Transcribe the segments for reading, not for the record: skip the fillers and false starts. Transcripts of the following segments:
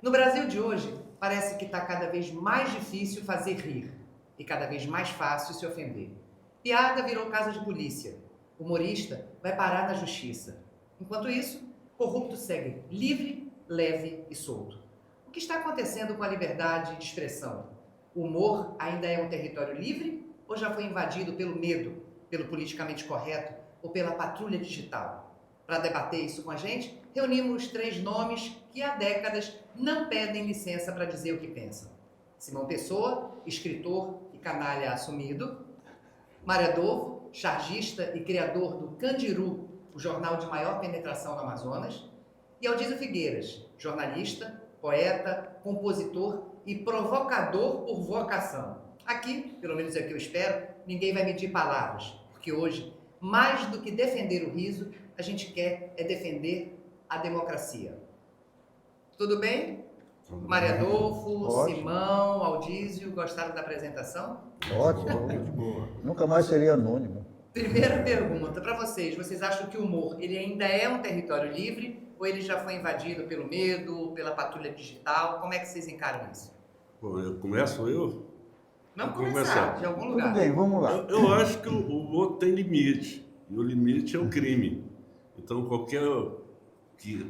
No Brasil de hoje, parece que está cada vez mais difícil fazer rir e cada vez mais fácil se ofender. Piada virou caso de polícia. Humorista vai parar na justiça. Enquanto isso, corrupto segue livre, leve e solto. O que está acontecendo com a liberdade de expressão? O humor ainda é um território livre ou já foi invadido pelo medo, pelo politicamente correto ou pela patrulha digital? Para debater isso com a gente, reunimos 3 nomes que há décadas não pedem licença para dizer o que pensam. Simão Pessoa, escritor e canalha assumido. Mário Adolfo, chargista e criador do Candiru, o jornal de maior penetração no Amazonas. E Aldísio Figueiras, jornalista, poeta, compositor e provocador por vocação. Aqui, pelo menos é o que eu espero, ninguém vai medir palavras, porque hoje, mais do que defender o riso, a gente quer é defender a democracia. Tudo bem? Mário Adolfo, Ótimo. Simão, Aldísio, gostaram da apresentação? Ótimo, de boa. Nunca mais seria anônimo. Primeira pergunta para vocês acham que o humor ele ainda é um território livre ou ele já foi invadido pelo medo, pela patrulha digital? Como é que vocês encaram isso? Bom, começo eu? Vamos Vou começar, começar. de algum Tudo lugar. bem, vamos lá. Eu acho que o humor tem limite, e o limite é o crime. Então, qualquer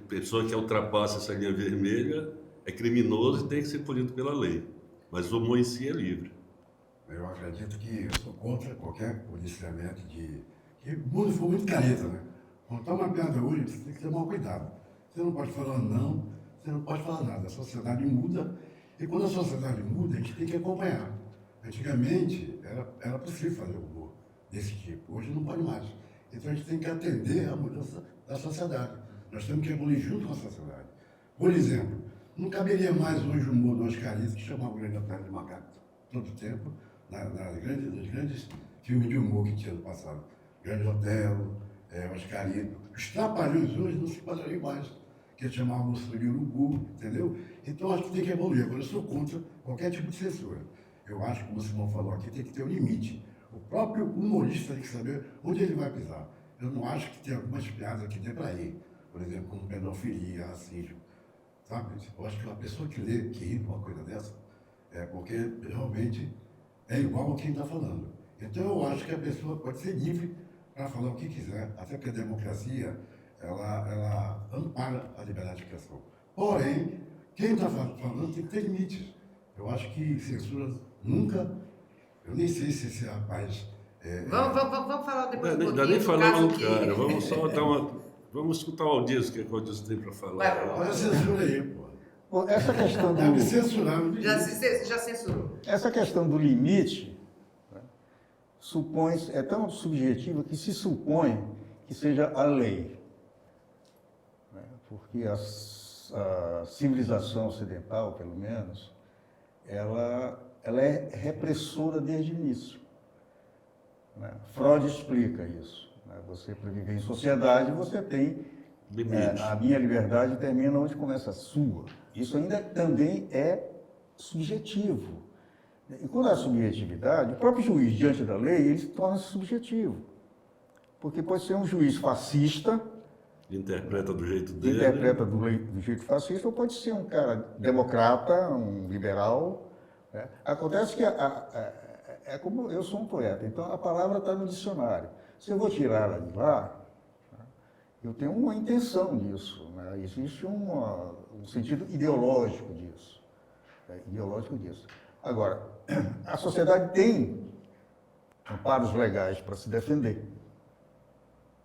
pessoa que ultrapasse essa linha vermelha é criminoso e tem que ser punido pela lei. Mas o humor em si é livre. Eu acredito que eu sou contra qualquer policiamento de... que o mundo foi muito careta, né? Contar uma piada hoje, você tem que ter mau cuidado. Você não pode falar não, você não pode falar nada. A sociedade muda, e quando a sociedade muda, a gente tem que acompanhar. Antigamente, era possível fazer humor desse tipo. Hoje não pode mais. Então a gente tem que atender à mudança da sociedade. Nós temos que evoluir junto com a sociedade. Por exemplo, não caberia mais hoje o humor do Oscarito, que chamava o Grande Hotel de Macaco todo o tempo, nos grandes filmes de humor que tinha no passado. Grande Hotel, Oscarito. Os trapalhões hoje não se padroniam mais, que eles chamavam o de urubu, entendeu? Então acho que tem que evoluir. Agora eu sou contra qualquer tipo de censura. Eu acho, como o Simão falou aqui, tem que ter um limite. O próprio humorista tem que saber onde ele vai pisar. Eu não acho que tem algumas piadas que dê para ir. Por exemplo, como pedofilia, racismo. Sabe? Eu acho que uma pessoa que lê, que ri uma coisa dessa, é porque realmente é igual a quem está falando. Então eu acho que a pessoa pode ser livre para falar o que quiser, até porque a democracia, ela ampara a liberdade de expressão. Porém, quem está falando tem que ter limites. Eu acho que censura nunca... Eu nem sei se esse rapaz... Vamos falar depois um Ainda pouquinho nem do falamos caso no que... cara, vamos só dar uma... Vamos escutar o Aldísio, que é o que o Aldísio tem para falar. Vai, Olha a censura aí, pô. Bom, essa questão Deve do, censurar. Já censurou. essa questão do limite, né, é tão subjetiva que se supõe que seja a lei. Né, porque a civilização ocidental, pelo menos, ela é repressora desde o início. Né? Freud explica isso. Né? Você, para viver em sociedade, você tem... Limite. a minha liberdade termina onde começa a sua. Isso ainda também é subjetivo. E quando há subjetividade, o próprio juiz, diante da lei, ele se torna subjetivo. Porque pode ser um juiz fascista, Interpreta do jeito dele. interpreta do jeito fascista, ou pode ser um cara democrata, um liberal. Né? Acontece que é como eu sou um poeta, então a palavra está no dicionário. Se eu vou tirar ela de lá, eu tenho uma intenção nisso, né? Existe um sentido ideológico disso. Agora, a sociedade tem amparos legais para se defender.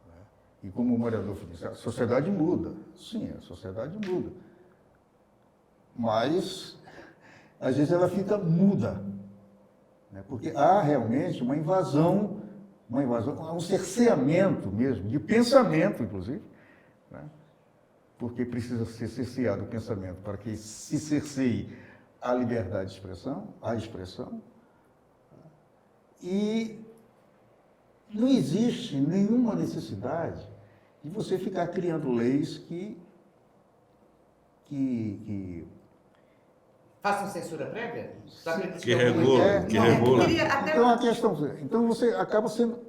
Né? E como o Mário Adolfo disse, a sociedade muda. Sim, a sociedade muda. Mas, às vezes, ela fica muda. Né? Porque há realmente uma invasão, um cerceamento mesmo, de pensamento, inclusive, né? Porque precisa ser cerceado o pensamento para que se cerceie a liberdade de expressão, a expressão. E não existe nenhuma necessidade de você ficar criando leis que Façam censura prévia? Que regula. Então a questão, então você acaba sendo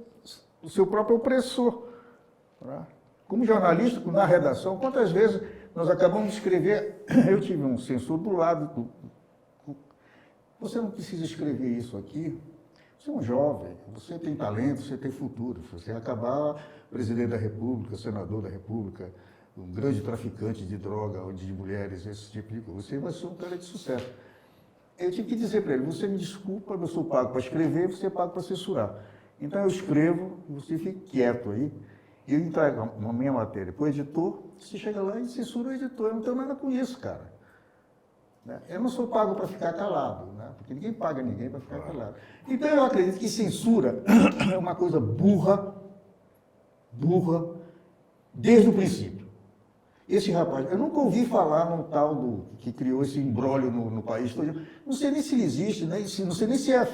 o seu próprio opressor. Né? Como jornalista, na redação, quantas vezes Nós acabamos de escrever, eu tive um censor do lado. Você não precisa escrever isso aqui. Você é um jovem, você tem talento, você tem futuro. Se você acabar presidente da República, senador da República, um grande traficante de droga ou de mulheres, esse tipo de coisa, você vai ser um cara de sucesso. Eu tive que dizer para ele, você me desculpa, eu sou pago para escrever, você é pago para censurar. Então eu escrevo, você fica quieto aí, e eu entrego a minha matéria para o editor, você chega lá e censura o editor. Eu não tenho nada com isso, cara. Eu não sou pago para ficar calado, né? Porque ninguém paga ninguém para ficar calado. Então eu acredito que censura é uma coisa burra, desde o princípio. Esse rapaz, eu nunca ouvi falar num tal que criou esse imbróglio no país todo. Não sei nem se ele existe, né? Não sei nem se é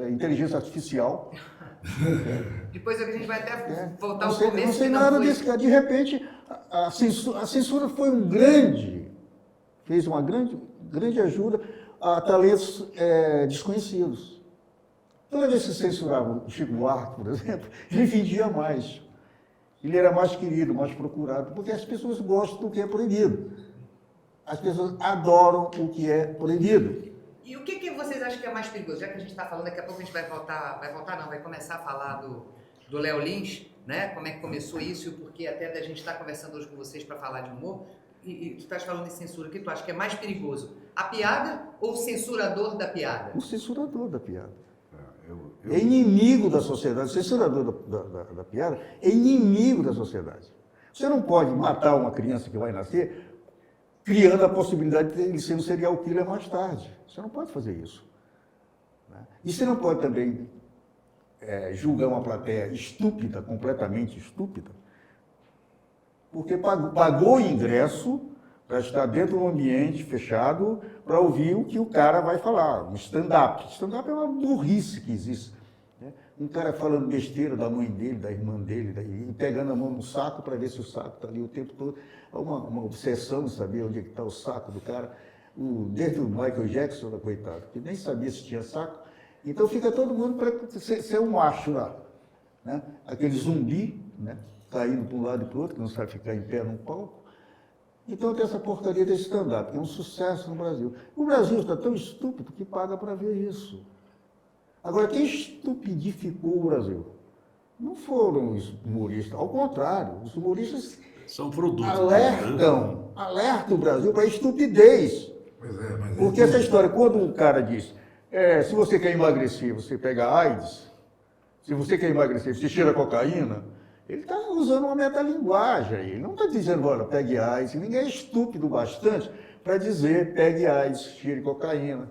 inteligência artificial. Depois a gente vai até voltar ao começo. Não sei nada desse cara. De repente, a censura foi fez uma grande ajuda a talentos desconhecidos. Toda vez que se censurava o Chico Buarque, por exemplo, ele vendia mais. Ele era mais querido, mais procurado, porque as pessoas gostam do que é proibido. As pessoas adoram o que é proibido. E o que vocês acham que é mais perigoso? Já que a gente está falando, daqui a pouco a gente vai começar a falar do Léo Lins, né? Como é que começou isso e o porquê até da gente estar conversando hoje com vocês para falar de humor. E tu estás falando de censura, o que tu acha que é mais perigoso? A piada ou o censurador da piada? O censurador da piada. É inimigo da sociedade. O censurador da piada é inimigo da sociedade. Você não pode matar uma criança que vai nascer criando a possibilidade de ele ser um serial killer mais tarde. Você não pode fazer isso. E você não pode também julgar uma plateia estúpida, completamente estúpida, porque pagou o ingresso para estar dentro de um ambiente fechado para ouvir o que o cara vai falar, um stand-up. Stand-up é uma burrice que existe. Né? Um cara falando besteira da mãe dele, da irmã dele, e pegando a mão no saco para ver se o saco está ali o tempo todo. É uma obsessão de saber onde está o saco do cara. Desde o Michael Jackson, coitado, que nem sabia se tinha saco. Então fica todo mundo para ser um macho lá. Né? Aquele zumbi, né? Caindo para um lado e para o outro, que não sabe ficar em pé num palco. Então tem essa porcaria desse stand-up, que é um sucesso no Brasil. O Brasil está tão estúpido que paga para ver isso. Agora, quem estupidificou o Brasil? Não foram os humoristas, ao contrário, os humoristas são produtos, alertam o Brasil para a estupidez. Pois é, mas porque essa história, quando um cara diz, se você quer emagrecer, você pega AIDS, se você quer emagrecer, você cheira cocaína, ele está usando uma metalinguagem, ele não está dizendo, olha, pegue AIDS, ninguém é estúpido bastante para dizer, pegue AIDS, cheire cocaína.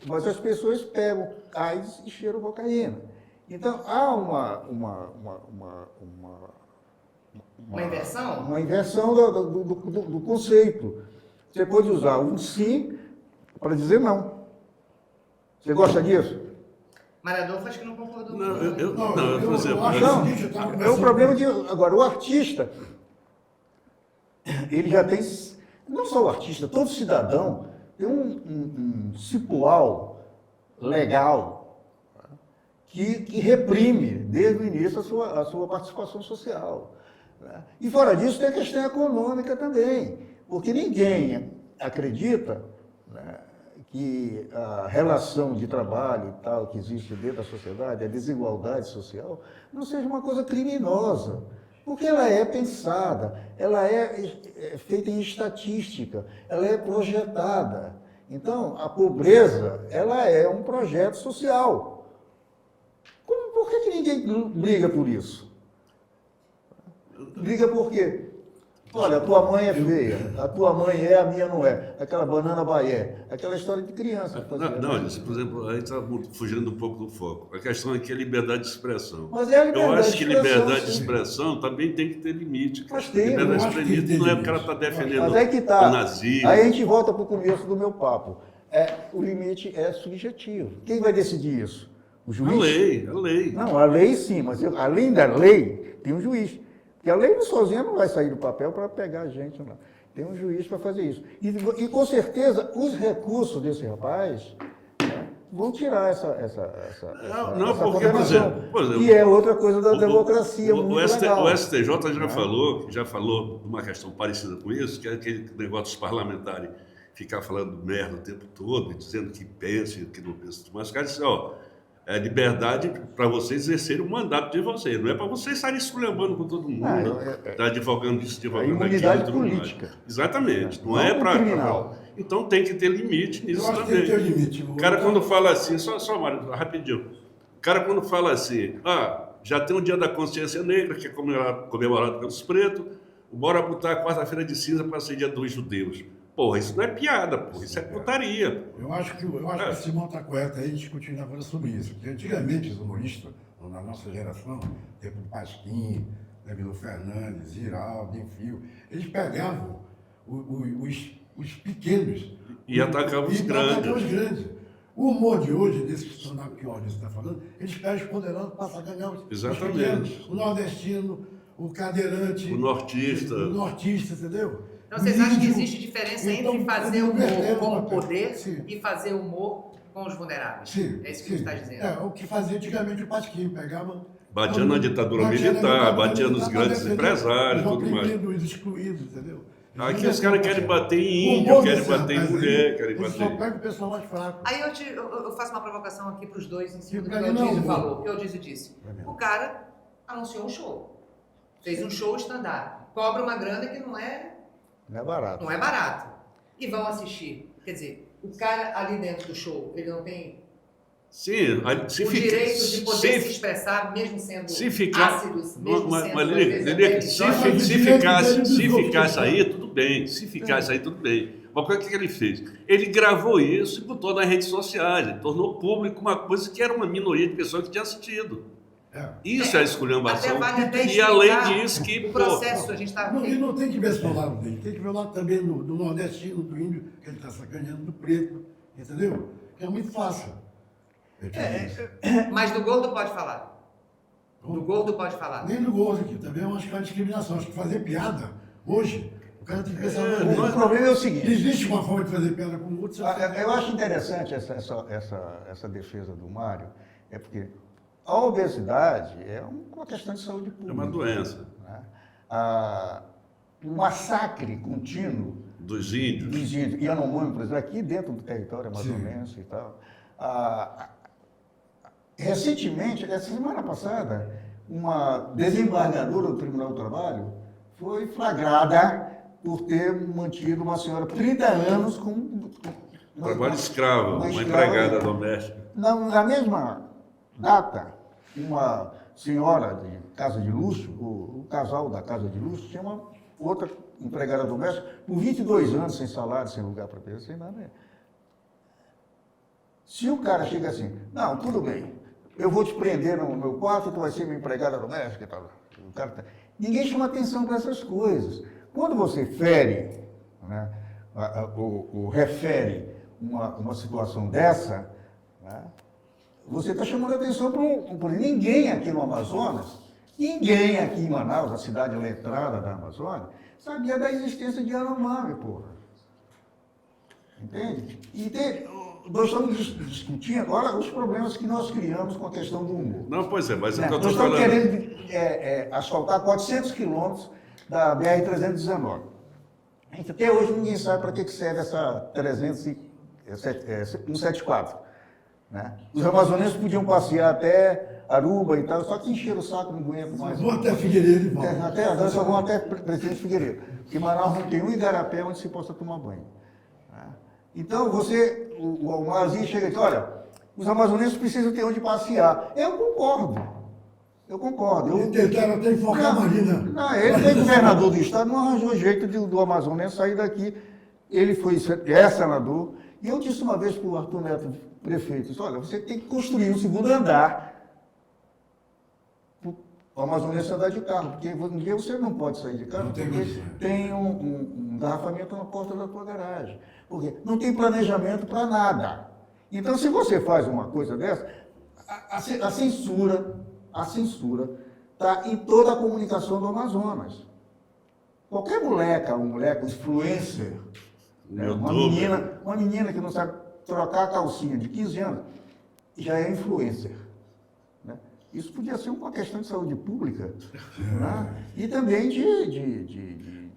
Mas as pessoas pegam AIDS e cheiram cocaína. Então, há uma inversão? Uma inversão do conceito. Você pode usar um sim para dizer não. Você gosta disso? Maradona acho que não concordou. Não, por exemplo... É o problema de... Agora, o artista, ele já tem... Não só o artista, todo cidadão tem um cipual legal que reprime, desde o início, a sua participação social. Né? E fora disso, tem a questão econômica também, porque ninguém acredita, né, que a relação de trabalho e tal que existe dentro da sociedade, a desigualdade social, não seja uma coisa criminosa, porque ela é pensada, ela é feita em estatística, ela é projetada. Então, a pobreza, ela é um projeto social. Por que ninguém briga por isso? Briga por quê? Olha, a tua mãe é feia, a tua mãe a minha não é. Aquela banana Bahia, aquela história de criança. Não, por exemplo, a gente está fugindo um pouco do foco. A questão aqui é liberdade de expressão. Mas é a liberdade Eu acho que liberdade de sim. expressão também tem que ter limite. Mas tem, liberdade de limite não é o cara está defendendo mas é que tá. o nazismo. Aí a gente volta para o começo do meu papo. O limite é subjetivo. Quem vai decidir isso? O juiz? A lei. Não, a lei sim, mas além da lei, tem um juiz. Porque a lei sozinha não vai sair do papel para pegar a gente, não. Tem um juiz para fazer isso. E com certeza, os recursos desse rapaz, né, vão tirar essa porque, condenação. por exemplo, E é outra coisa da democracia, muito legal. O STJ já falou de uma questão parecida com isso, que é aquele negócio dos parlamentares ficar falando merda o tempo todo, dizendo que pensa e que não pensa. Mas os caras dizem, é liberdade para vocês exercerem o mandato de vocês, não é para vocês estarem esculhambando com todo mundo, tá advogando isso, advogando aquilo. Imunidade política. Exatamente, não é para criminal. Então tem que ter limite nisso também. Tem que ter limite. O cara quando fala assim, só Mário, rapidinho. O cara quando fala assim, já tem o Dia da Consciência Negra, que é comemorado pelos pretos, bora botar a quarta-feira de cinza para ser Dia dos Judeus. Porra, isso não é piada, porra, isso é putaria. Eu acho que o Simão está correto aí discutindo agora sobre isso. Porque antigamente os humoristas, na nossa geração, tempo do Pasquim, Emílio Fernandes, Giraldo, Enfio, eles pegavam os pequenos e atacavam os grandes. O humor de hoje, desse stand-up que o Maurício está falando, eles pegam os poderosos para ganhar os pequenos, o nordestino, o cadeirante, o nortista, entendeu? Então, vocês acham que existe diferença entre fazer humor com o poder e fazer humor com os vulneráveis? Sim, é isso que você está dizendo. O que fazia antigamente o Pasquim, pegava... Batia na ditadura militar, batia nos grandes empresários, tudo mais. Os excluídos, entendeu? Aqui os caras querem bater em índio, querem bater em mulher, querem bater... Só pega o pessoal mais fraco. Aí eu faço uma provocação aqui para os dois em cima do que o Eudísio falou. O que o Eudísio disse. O cara anunciou um show. Fez um show stand-up. Cobra uma grana que não é barato. Não é barato. E vão assistir. Quer dizer, o cara ali dentro do show, ele não tem direito de poder se expressar, mesmo sendo ácidos, mesmo se ficasse aí, tudo bem. Se ficasse aí, tudo bem. Mas o que ele fez? Ele gravou isso e botou nas redes sociais. Ele tornou público uma coisa que era uma minoria de pessoas que tinha assistido. Isso é a esculhambação. E além disso que... O processo, a gente está... E não tem que ver só o lado dele, tem que ver o lado também do nordestino, do índio, que ele está sacaneando, do preto, entendeu? É muito fácil. Mas do gordo pode falar. Do gordo pode falar. Nem do gordo aqui, também eu acho que é uma discriminação. Acho que fazer piada, hoje, o cara tem que pensar... O problema é o seguinte... Existe uma forma de fazer piada com o outro... Eu acho interessante essa defesa do Mário, é porque... A obesidade é uma questão de saúde pública. É uma doença. Né? O massacre contínuo dos índios. E Yanomami, por exemplo, aqui dentro do território amazonense e tal. Recentemente, essa semana passada, uma desembargadora do Tribunal do Trabalho foi flagrada por ter mantido uma senhora por 30 anos com... Trabalho escravo, uma empregada doméstica. Na mesma data, uma senhora de casa de luxo, o casal da casa de luxo, tinha uma outra empregada doméstica por 22 anos sem salário, sem lugar para viver, sem nada. Se o cara chega assim, não, tudo bem, eu vou te prender no meu quarto e tu vai ser minha empregada doméstica e tal. Ninguém chama atenção para essas coisas. Quando você fere, né, ou refere uma situação dessa, né, você está chamando a atenção para ninguém aqui no Amazonas, ninguém aqui em Manaus, a cidade letrada da Amazônia, sabia da existência de Yanomami, porra. Entende? Nós estamos discutindo agora os problemas que nós criamos com a questão do humor. Não, pois é, mas é o que eu Nós estou estamos falando. querendo asfaltar 400 quilômetros da BR-319. Até hoje ninguém sabe para que serve essa 174. Né? Os amazonenses podiam passear até Aruba e tal, só que encheram o saco, não aguento mais. Vão até Figueiredo e voltam. Agora só vão até Presidente Figueiredo. Porque Manaus não tem um igarapé onde se possa tomar banho. Né? Então, o Almazinho chega e diz, olha, os amazonenses precisam ter onde passear. Eu concordo. Eles tentaram até enfocar a Marina. Não, ele foi governador do estado, não arranjou jeito do amazonense sair daqui. Ele foi senador. E eu disse uma vez para o Arthur Neto, prefeito, disse, olha, você tem que construir um segundo andar para o amazonense andar de carro, porque um dia você não pode sair de carro, porque tem um engarrafamento na porta da tua garagem. Porque não tem planejamento para nada. Então, se você faz uma coisa dessa, a censura está em toda a comunicação do Amazonas. Qualquer moleque, influencer, uma menina que não sabe trocar a calcinha de 15 anos já é influencer. Né? Isso podia ser uma questão de saúde pública, né? E também de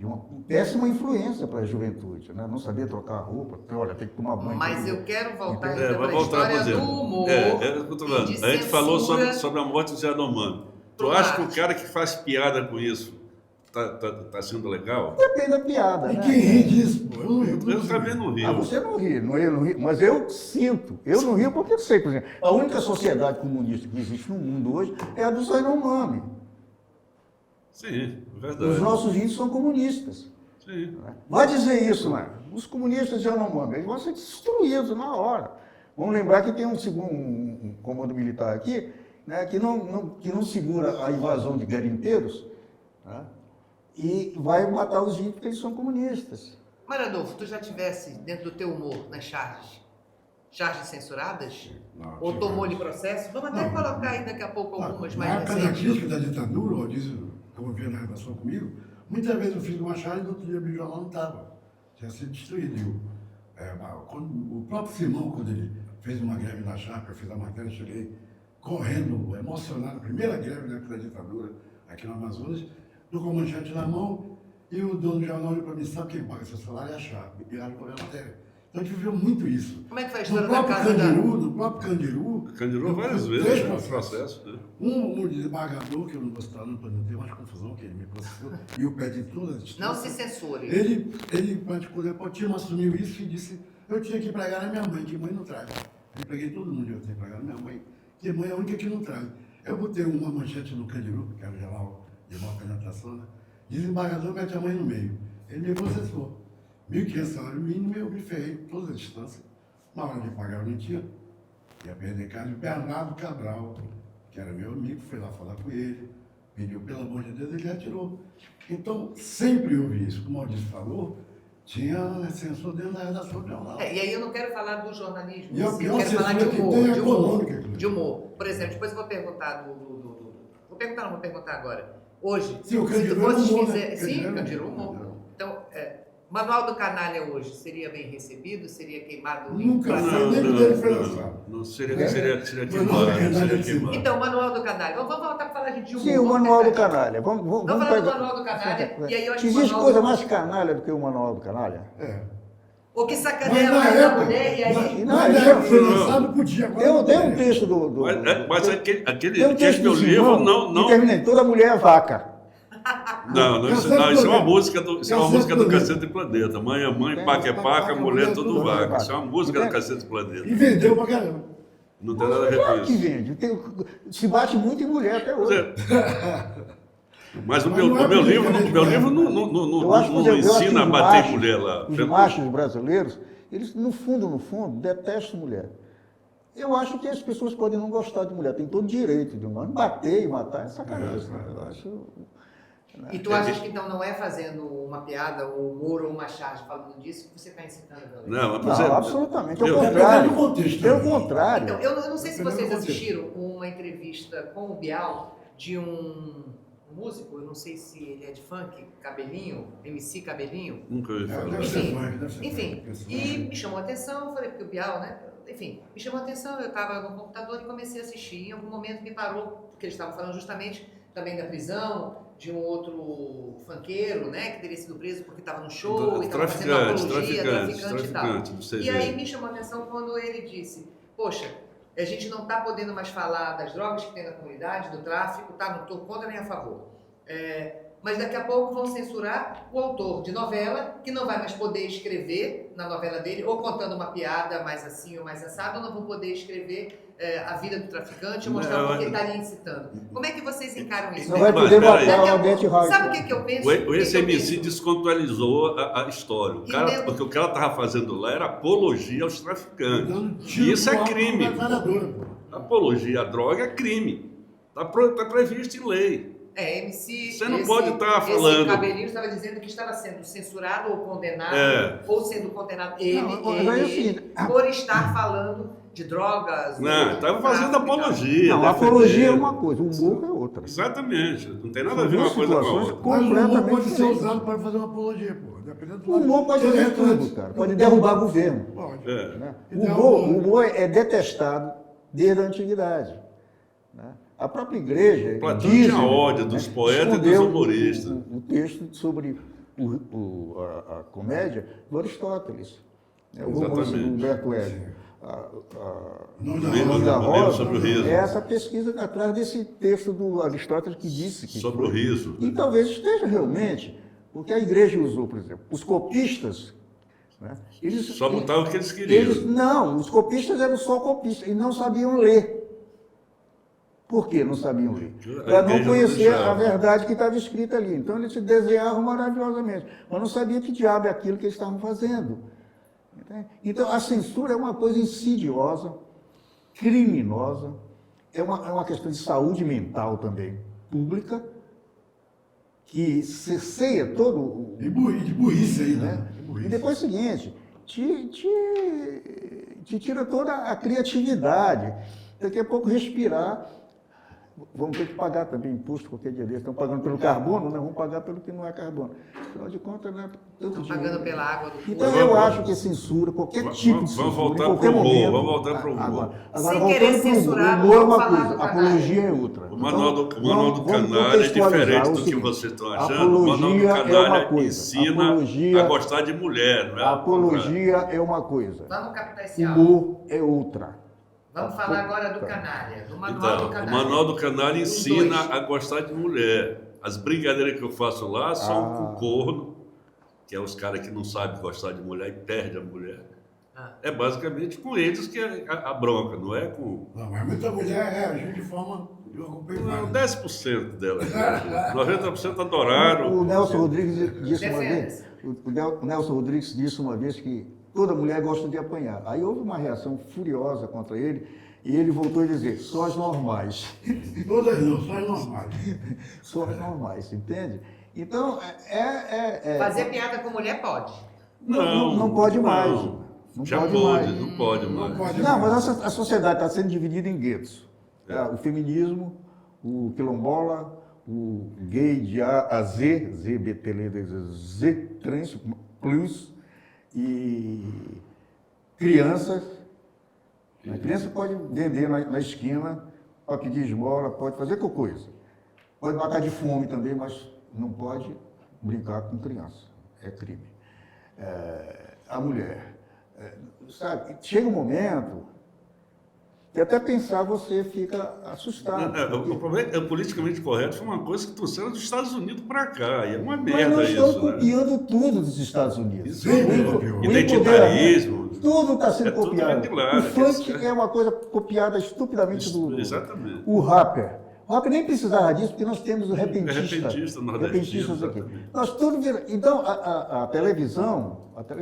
uma péssima influência para a juventude, né? Não saber trocar a roupa, olha, tem que tomar banho. Mas eu quero voltar ainda vai para a voltar, por história exemplo. do humor. É o que eu tô falando. e de A gente falou censura. sobre a morte de Yanomami. Tu Pro acha que o arte. cara que faz piada com isso tá sendo legal? Depende da piada, E né? quem ri disso, pô? Eu não rio. Eu também não rio. Ah, você não ri, eu não ri, mas eu sinto. Eu não rio porque eu sei, por exemplo, a única sociedade comunista que existe no mundo hoje é a dos Yanomami. Sim, Os verdade. nossos índios são comunistas. Sim. Vai dizer isso, né? Os comunistas de Yanomami, eles vão ser destruídos na hora. Vamos lembrar que tem um comando militar aqui, né, que não segura a invasão de garimpeiros, né, e vai matar os índios porque eles são comunistas. Maradolfo, tu já tivesse dentro do teu humor nas charges censuradas? Não, Ou tive tomou-lhe vários. processo? Vamos até Não. colocar aí daqui a pouco algumas Na mais época da recentes. crítica da ditadura, ou disso, como eu via na redação comigo, muitas vezes eu fiz uma charge e no outro dia o jornal não estava. Tinha sido destruído. O próprio Simão, quando ele fez uma greve na Chapa, eu fiz a matéria, cheguei correndo, emocionado, primeira greve da época da ditadura aqui no Amazonas, do comandante na mão, e o dono do jornal olhou para mim, sabe quem paga seu salário? É a Chapa. E ela a matéria. Então a gente viveu muito isso. Como é que foi a No história da próprio casa da... Candiru, no próprio Candiru, Candidatou várias três vezes no processos. processo. Né? Um desembargador, que eu não vou citar não, para não ter mais confusão, que ele me processou, e eu pedi todas as Não se instâncias. Ele, censure. o Timo assumiu isso e disse, eu tinha que pregar na minha mãe, que mãe não traz. Eu preguei todo mundo, eu tinha que pregar na minha mãe, que mãe é a única que não traz. Eu botei uma manchete no Candiru, que era o jornal de maior penetração, né? Desembargador mete a mãe no meio. Ele me processou. 1.500 salário mínimo, eu me ferrei todas as distâncias. Na hora de pagar, eu não tinha. Ia perder casa. E o Bernardo Cabral, que era meu amigo, foi lá falar com ele, pediu, pelo amor de Deus, ele retirou. Então, sempre houve isso. Como o Maurício falou, tinha censura dentro da redação do jornal. E aí eu não quero falar do jornalismo, E a assim, eu pior quero falar de censura que humor, tem é de humor, econômica, inclusive. de humor. Por exemplo, depois eu vou perguntar Vou perguntar agora. Hoje, Sim, o se tu Candiru é fosse humor, né? fizer... Sim, Candiru é Candiru humor. humor. Então, o Manual do Canalha hoje seria bem recebido? Seria queimado Nunca pra foi. sempre? nem dele foi lançado. Não seria queimado. Seria queimado. Então, o Manual do Canalha. Vamos voltar para falar de humor. Sim, o vamos Manual do tentar- Canalha. Vamos Vamos falar do pegar- Manual do Canalha, e aí eu acho que o Existe Manual coisa do- mais canalha do que o Manual do Canalha? É. O que Mas sacaneia na mais a época, mulher e aí... Não, mas na isso- época foi lançado, podia. Agora Tem, não tem um poderia. texto do Mas tem aquele um texto meu do livro Simão não. que termina, toda mulher é vaca. Isso é uma música do Planeta. Cacete do Planeta. Mãe é mãe, paca é paca, mulher é tudo vaca. Isso é uma música do Cacete do E Planeta. vendeu pra caramba. Não tem nada a ver Claro com que isso. vende. Se bate muito em mulher até Pois hoje. é. Mas o Mas meu não é livro politicamente Eu acho que não eu acho que ensina a os bater machos- mulher lá. Os machos brasileiros, eles, no fundo, detestam mulher. Eu acho que as pessoas podem não gostar de mulher, tem todo direito de uma. Bater e matar é sacanagem. Eu acho. E tu achas que então não é fazendo uma piada, ou humor, ou uma charge falando disso que você está incitando a violência? Não, mas Não, você- absolutamente. Ao meu- contrário. Depende do contexto Pelo também. contrário. Então, eu não sei se Dependendo vocês do contexto. assistiram uma entrevista com o Bial de um músico, eu não sei se ele é de funk, Cabelinho, MC Cabelinho. Nunca ouvi falar. Deve ser Enfim, funk, deve ser Enfim, funk. e me chamou a atenção, falei, porque o Bial, né? Enfim, me chamou a atenção, eu estava no computador e comecei a assistir. Em algum momento me parou, porque eles estavam falando justamente também da prisão, de um outro funkeiro, né? Que teria sido preso porque estava no show e estava fazendo apologia, traficante e tal. do CG. E aí me chamou a atenção quando ele disse, poxa, a gente não está podendo mais falar das drogas que tem na comunidade, do tráfico, tá? Não estou contra nem a favor. Mas daqui a pouco vão censurar o autor de novela, que não vai mais poder escrever na novela dele, ou contando uma piada mais assim ou mais assado, ou não vão poder escrever a vida do traficante ou mostrar Não, o porquê está ali incitando. Como é que vocês encaram isso? Não vai Mas, poder peraí. matar Daqui o a ambiente pouco, rádio. sabe o que eu penso? O O que que eu ex-MC penso? descontextualizou a história. O cara, Entendeu? porque o que ela estava fazendo lá era apologia aos traficantes. Dando tiro E isso é pro crime. metralhadora, pô. Apologia à droga é crime. Está previsto em lei. MC. Você não pode estar falando. Esse cabelinho estava dizendo que estava sendo censurado ou condenado, ou sendo condenado por estar falando de drogas. Não, estava fazendo apologia. Não, apologia é uma coisa, o humor é outra. Exatamente. Não tem nada a São ver uma duas coisa com a situações outra. Mas o humor completamente pode ser diferentes. usado para fazer uma apologia, pô. Dependendo do O humor pode fazer tudo, cara. Pode derrubar governo. Pode. Né? O humor é detestado desde a antiguidade. Né? A própria igreja Platão diz, tinha ódio dos poetas e dos escondeu humoristas. o texto sobre a comédia do Aristóteles. Né? O romance do Exatamente. Humberto Eco. Livro Da Rosa sobre o riso. é essa pesquisa atrás desse texto do Aristóteles que disse que Sobre o riso. E talvez esteja realmente, porque a igreja usou, por exemplo, os copistas, né? Eles Só botavam o que eles queriam. não, os copistas eram só copistas e não sabiam ler. Por que não sabiam ler? A Para não igreja não conhecer deixava. a verdade que estava escrita ali. Então eles se desenhavam maravilhosamente, mas não sabiam que diabo é aquilo que eles estavam fazendo. Entende? Então a censura é uma coisa insidiosa, criminosa, é uma questão de saúde mental também, pública, que cesseia todo o. E de burrice aí, né? De E burrice. depois é o seguinte, te tira toda a criatividade. Daqui a pouco respirar, vamos ter que pagar também imposto qualquer dia desse. Estão pagando pelo carbono, né? Vamos pagar pelo que não é carbono. Afinal de contas, né? Tanto Estão pagando pela água do Então poço. eu acho que censura, qualquer tipo de censura, Vamos voltar em qualquer pro humor, momento. vamos voltar pro humor. Agora Sem voltando querer pro humor, censurar, o humor é vamos uma falar coisa, do a apologia é outra. O manual do vamos canalha é contextualizar diferente o do que seguinte, vocês estão a achando. O manual do apologia é uma canalha coisa, ensina apologia- a gostar de mulher, não é? A apologia é uma coisa, Vamos captar esse áudio. humor é outra. Vamos falar agora do canalha, do manual Então, do o canalha. manual do canalha Os ensina dois. a gostar de mulher. As brincadeiras que eu faço lá são com corno, que é os caras que não sabem gostar de mulher e perdem a mulher. Ah. É basicamente com eles que é a bronca, não é com... Não, mas muita mulher agiu de forma. Eu acompanho Não, mais. 10% delas. 90% adoraram. O Nelson Rodrigues disse uma Defenda-se. vez, o Nelson Rodrigues disse uma vez que toda mulher gosta de apanhar. Aí houve uma reação furiosa contra ele e ele voltou a dizer, só as normais. Todas não, só as normais. Só as normais, entende? Então, Fazer piada com mulher pode. não pode mais. Não Já pode pode, mais. não pode mais. Não pode Não, mais. mas a sociedade está sendo dividida em guetos. É. Tá? O feminismo, o quilombola, o gay de A a Z, Z, BT, Z, trans, plus, e crianças. A criança pode vender na esquina, pode pedir esmola, pode fazer qualquer coisa. Pode matar de fome também, mas não pode brincar com criança. É crime. A mulher. Sabe, chega um momento que até pensar você fica assustado. O problema é politicamente correto foi uma coisa que trouxeram dos Estados Unidos para cá. E é uma Mas merda nós estamos isso, né? copiando tudo dos Estados Unidos. Isso é O identitarismo. Tudo está sendo É tudo copiado. vem de lá, O né? funk é uma coisa copiada estupidamente do. Exatamente. O rapper. O rapper nem precisava disso, porque nós temos o repentista. Repentista, nordestino, repentistas aqui. exatamente. Nós tudo vira... Então, a televisão,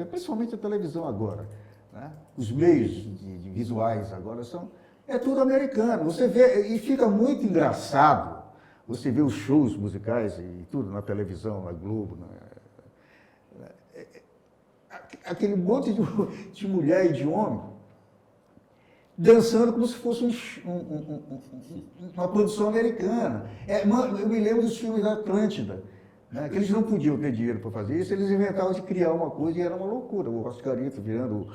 principalmente a televisão agora, né? Os meios de visuais agora é tudo americano. Você vê, e fica muito engraçado você vê os shows musicais e tudo na televisão, na Globo, aquele monte de mulher e de homem dançando como se fosse uma produção americana. Eu me lembro dos filmes da Atlântida, né, que eles não podiam ter dinheiro para fazer isso, eles inventavam de criar uma coisa e era uma loucura. O Oscarito virando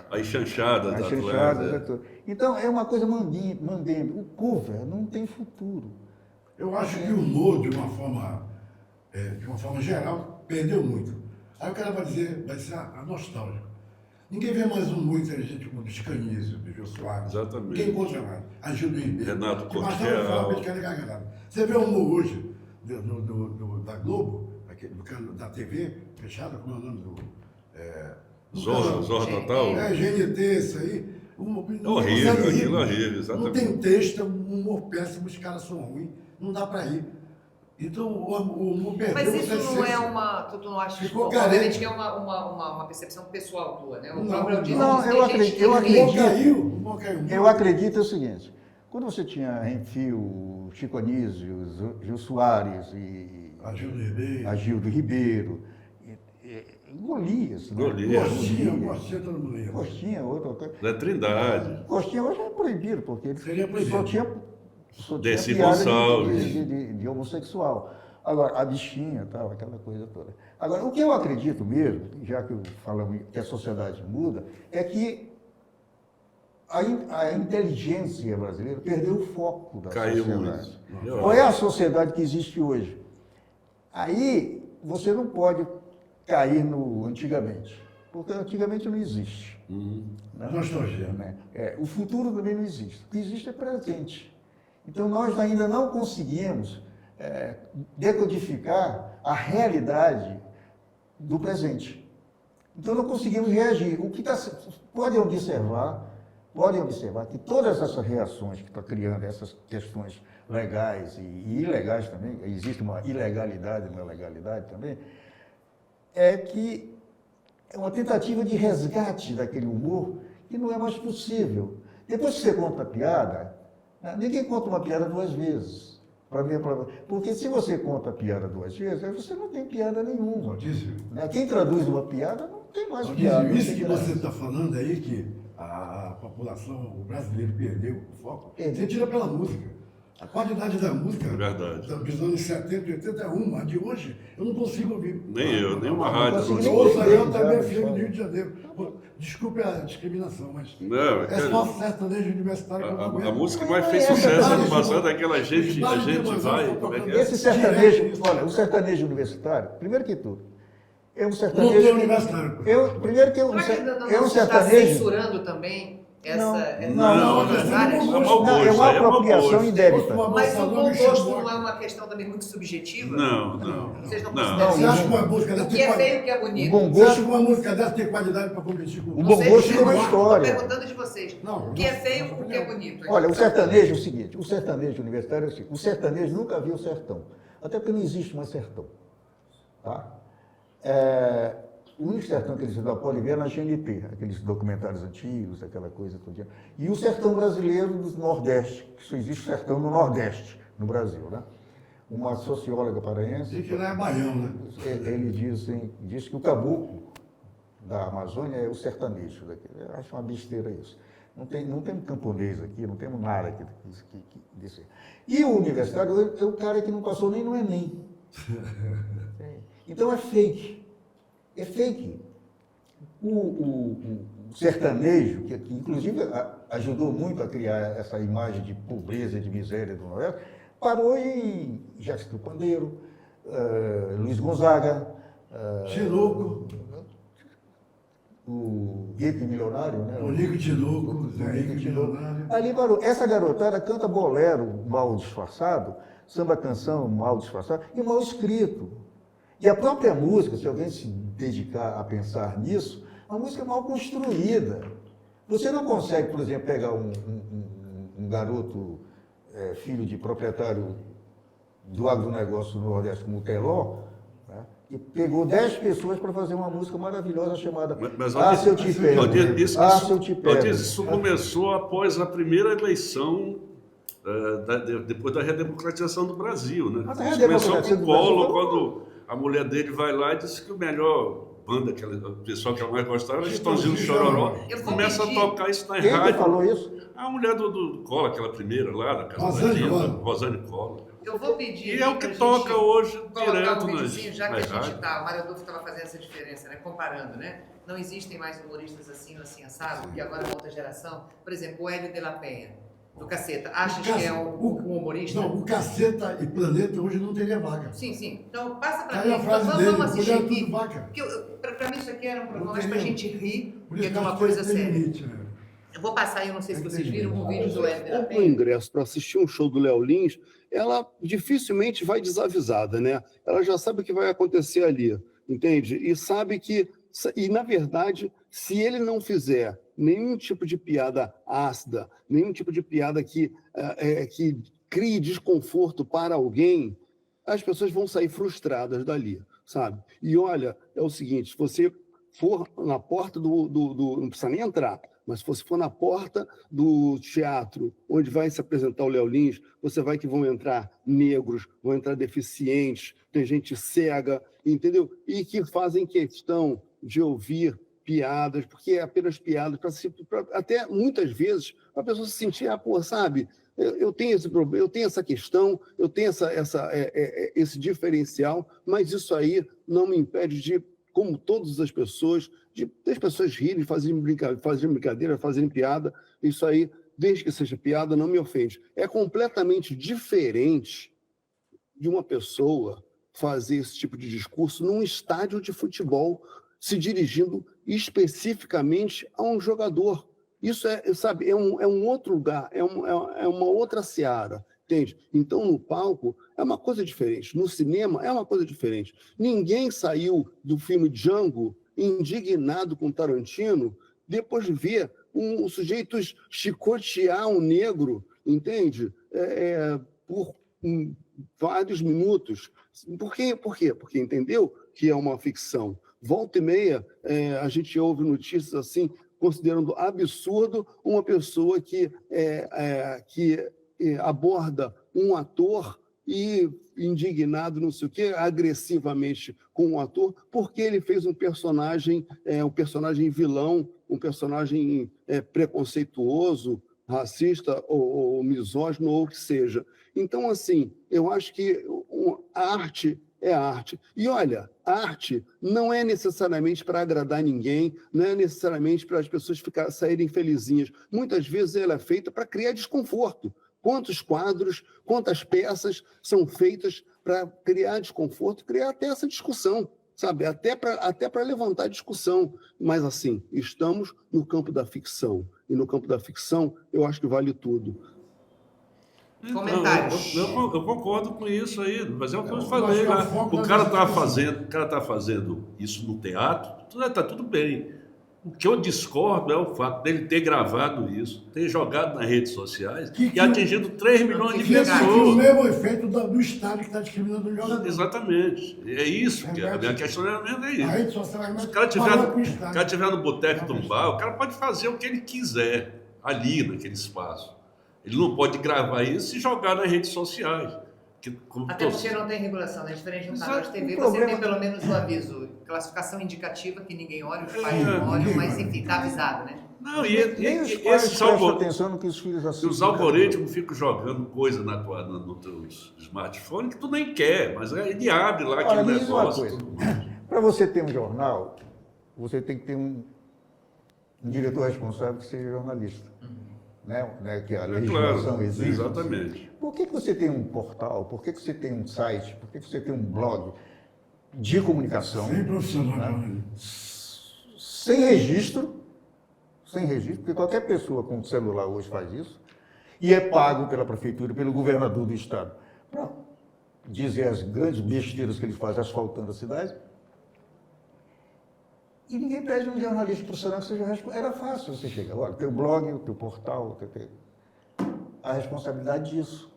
As chanchadas as da chanchadas. Atlântida. Então é uma coisa mandembe. O cover não tem futuro. Eu acho que o humor, de uma forma geral, perdeu muito. Aí o cara vai ser a nostálgico. Ninguém vê mais um humor inteligente como o dos Canísio, do Jô Soares. Exatamente. Ninguém encontra mais. A Gil do Ribeiro. Renato Que bastava Cortiel. falar americano e gargalhada. Você vê o humor hoje da Globo, da TV fechada, como é o nome do... Zorra Total. GNT, isso aí. Horrível, aquilo é horrível, exatamente. Não tem texto, é um humor péssimo, os caras são ruins, não dá pra ir. Então o humor perdeu Mas isso essa não é essência. uma. Tu não acha Ficou que obviamente carente. que é uma percepção pessoal tua, né? O Não, próprio não. diz Não, que eu tem acredito- gente que eu ri. O humor acredito. caiu, o humor caiu. Eu acredito o seguinte, Quando você tinha Renfil, Chico Anísio, Gil Soares e Agildo Ribeiro, Golias, né? Gostinha, todo mundo ia. Gostinha, outra coisa. Da Trindade. Gostinha hoje é proibido, porque ele Seria proibido. só tinha Desi piada Gonçalves. de homossexual. Agora, a bichinha, tal, aquela coisa toda. Agora, o que eu acredito mesmo, já que falamos que a sociedade muda, é que a inteligência brasileira perdeu o foco da Caiu sociedade. muito. Qual é a sociedade que existe hoje? Aí você não pode cair no antigamente, porque antigamente não existe. Né? Nostalgia. Né? O futuro também não existe. O que existe é presente. Então nós ainda não conseguimos decodificar a realidade do presente. Então não conseguimos reagir. O que podem observar que todas essas reações que estão criando essas questões legais e ilegais também, existe uma ilegalidade e uma legalidade também, é que é uma tentativa de resgate daquele humor que não é mais possível. Depois que você conta a piada, ninguém conta uma piada duas vezes. Porque se você conta a piada duas vezes, aí você não tem piada nenhuma. Maldício. Quem traduz uma piada não tem mais Maldício, piada. não isso tem que graça. você está falando aí, que a população, o brasileiro perdeu o foco, você tira pela música. A qualidade da música Verdade. dos anos 70 e 80 é uma, a de hoje eu não consigo ouvir. Nem eu, nem uma não rádio. consigo Eu nem ouço aí, eu Já, também já. filho do Rio de Janeiro. Pô, desculpe a discriminação, mas Não, é só sertanejo universitário que eu não a aguento. música que mais fez sucesso ano passado é aquela A gente vai. Como é que é? Esse sertanejo, olha, o sertanejo universitário, primeiro que tudo, é um Não sertanejo. tem universitário. Primeiro que Será que ainda não é um se está sertanejo. censurando também Não, essas áreas? É mau Não, é gosto, uma aí é mau apropriação gosto. indébita. Mas o bom gosto não é uma questão também muito subjetiva? Não. Vocês não Não. consideram Você acha que isso? uma música dessa O que é tem feio e o que é bonito? O bom Você acha gosto, que uma música dessa tem qualidade para competir com o Não bom sei gosto se tem uma vocês- história. Estou perguntando de vocês. Não, O que é não, feio, não, o que é bonito? olha, o sertanejo é o seguinte, o sertanejo universitário é o seguinte, o sertanejo nunca viu o sertão, até porque não existe mais sertão. Tá? O único sertão que eles podem ver é na GNT, aqueles documentários antigos, aquela coisa toda. E o sertão brasileiro do Nordeste, que só existe sertão no Nordeste, no Brasil. Né? Uma socióloga paraense, E que não é baião, né? ele diz que o caboclo da Amazônia é o sertanejo. Eu acho uma besteira isso. Não temos camponês aqui, não temos nada aqui desse. E o universitário é o cara que não passou nem no Enem. Então é fake. É fake. O sertanejo, que inclusive ajudou muito a criar essa imagem de pobreza e de miséria do Nordeste, parou em Jacques do Pandeiro, Luiz Gonzaga, Tinoco, o Rico Milionário, né? o Nico Tinoco, Zé Rico Rico Tinoco. Milionário. Ali parou. Essa garotada canta bolero mal disfarçado, samba canção mal disfarçado e mal escrito. E a própria música, se alguém se dedicar a pensar nisso, a música é mal construída. Você não consegue, por exemplo, pegar um garoto filho de proprietário do agronegócio no Nordeste como o Teló, né, e pegou 10 pessoas para fazer uma música maravilhosa chamada Se Eu Te Pego. Se Eu Te Pego. Isso começou após a primeira eleição, depois da redemocratização do Brasil. Né? Mas a Isso começou redemocratização com o do Brasil Collor, foi- quando a mulher dele vai lá e disse que o melhor banda, o pessoal que ela mais gostava era Chitãozinho Chororó. Eu vou Começa pedir- a tocar isso na Quem que rádio. falou isso? A mulher do Collor, aquela primeira lá, da Casa Rosane da Tinta, Collor. Rosane Collor. Eu vou pedir. E é o pra que gente toca hoje colocar direto um nas videozinho, já que a gente rádios. está, o Mário Adolfo estava fazendo essa diferença, né? Comparando, né? Não existem mais humoristas assim, assim, assado, porque agora é uma outra geração. Por exemplo, o Hélio de la Penha, do Caceta. Achas que é um humorista? Não, o Caceta e Planeta hoje não teria vaga. Sim, sim. Então, passa para Aí mim. a frase Então, dele, vamos assistir mulher aqui. tudo vaca. Porque para mim isso aqui era um programa Não mais para a teria. gente rir, Por porque isso é que uma as coisa coisas têm séria. limite, né? Eu vou passar aí, eu não sei se vocês viram um vídeo do Hélio de la Compra o Penha. ingresso para assistir um show do Léo Lins, ela dificilmente vai desavisada, né? Ela já sabe o que vai acontecer ali, entende? E sabe que, e na verdade, se ele não fizer nenhum tipo de piada ácida, nenhum tipo de piada que crie desconforto para alguém, as pessoas vão sair frustradas dali, sabe? E olha, é o seguinte, se você for na porta não precisa nem entrar, Mas se você for na porta do teatro, onde vai se apresentar o Léo Lins, você vai que vão entrar negros, vão entrar deficientes, tem gente cega, entendeu? E que fazem questão de ouvir piadas, porque é apenas piadas, até muitas vezes a pessoa se sentir, sabe, eu tenho esse problema, eu tenho essa questão, eu tenho esse diferencial, mas isso aí não me impede de, como todas as pessoas, das pessoas rirem, fazerem brincadeira, fazerem piada, isso aí, desde que seja piada, não me ofende. É completamente diferente de uma pessoa fazer esse tipo de discurso num estádio de futebol, se dirigindo especificamente a um jogador. Isso sabe, é um outro lugar, é uma outra seara, entende? Então, no palco, é uma coisa diferente. No cinema, é uma coisa diferente. Ninguém saiu do filme Django indignado com Tarantino depois de ver um sujeito chicotear um negro, entende? Por vários minutos. Por quê? Porque entendeu que é uma ficção. Volta e meia, a gente ouve notícias assim, considerando absurdo uma pessoa que aborda um ator e indignado, não sei o quê, agressivamente com um ator, porque ele fez um personagem vilão, um personagem preconceituoso, racista ou misógino, ou o que seja. Então, assim, eu acho que a arte é arte. E olha, arte não é necessariamente para agradar ninguém, não é necessariamente para as pessoas saírem felizinhas. Muitas vezes ela é feita para criar desconforto. Quantos quadros, quantas peças são feitas para criar desconforto, criar até essa discussão, sabe? Até para levantar discussão. Mas, assim, estamos no campo da ficção. E no campo da ficção, eu acho que vale tudo. Então, Comentários. eu concordo com isso aí, mas é o que eu falei lá. O cara tá fazendo isso no teatro, tá tudo bem. O que eu discordo é o fato dele ter gravado isso, ter jogado nas redes sociais e atingido 3 milhões de Que é o pessoas. mesmo efeito do Estado que está discriminando o jogador. Exatamente. É isso. A minha questionamento é A isso. rede social é mais Se o cara com o estiver Estado. no boteco de um bar, o cara pode fazer o que ele quiser ali, naquele espaço. Ele não pode gravar isso e jogar nas redes sociais. Até porque não tem regulação, né? Diferente de um canal de TV, O você problema- tem pelo menos o aviso, classificação indicativa, que ninguém olha, os pais não olham, mas enfim, está avisado, né? Não, Nem os pais prestam atenção no que os filhos assistem. os algoritmos ficam jogando coisa no teu smartphone que tu nem quer, mas ele abre lá Olha, aquele me diz uma negócio. coisa. tudo mais. Para você ter um jornal, você tem que ter um diretor responsável que seja jornalista. Né? Que a legislação Claro, exige. exatamente. Por que você tem um portal? Por que você tem um site? Por que você tem um blog de comunicação Sem profissional. Né? sem registro, porque qualquer pessoa com celular hoje faz isso, e é pago pela prefeitura, pelo governador do estado, para dizer as grandes besteiras que ele faz asfaltando a cidade. E ninguém pede um jornalista profissional que seja responsável. Era fácil você chegar. Olha, teu blog, o teu portal, a responsabilidade disso.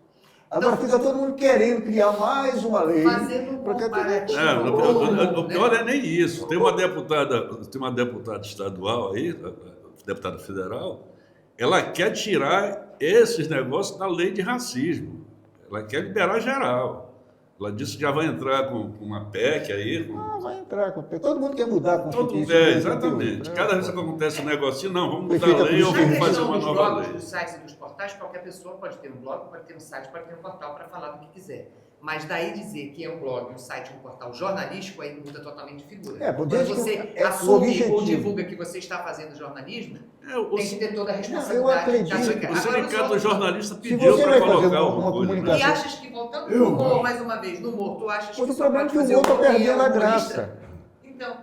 Agora fica todo mundo querendo criar mais uma lei. Fazendo um comparativo. O pior é nem isso. Tem uma deputada estadual aí, deputada federal, ela quer tirar esses negócios da lei de racismo. Ela quer liberar geral. Ela disse que já vai entrar com uma PEC aí. Vai entrar. Todo mundo quer mudar a Constituição. Exatamente. Cada vez que acontece um negocinho, não, vamos mudar a Prefeita lei ou Na vamos fazer questão uma dos nova blogs, lei. dos sites e dos portais, qualquer pessoa pode ter um blog, pode ter um site, pode ter um portal para falar do que quiser. Mas daí dizer que é um blog, um site, um portal jornalístico, aí muda totalmente de figura. Quando Quando você o assume objetivo. ou divulga que você está fazendo jornalismo, O tem que ter toda a eu responsabilidade. acredito. da sua o equipe. sindicato do jornalista Se pediu você para vai fazer colocar uma alguma coisa. comunicação- E achas que, voltando Eu no humor, gosto. mais uma vez, no humor, tu achas que Mas o só problema é pode que o fazer humor está humor quem é perdendo a humorista? graça. Então,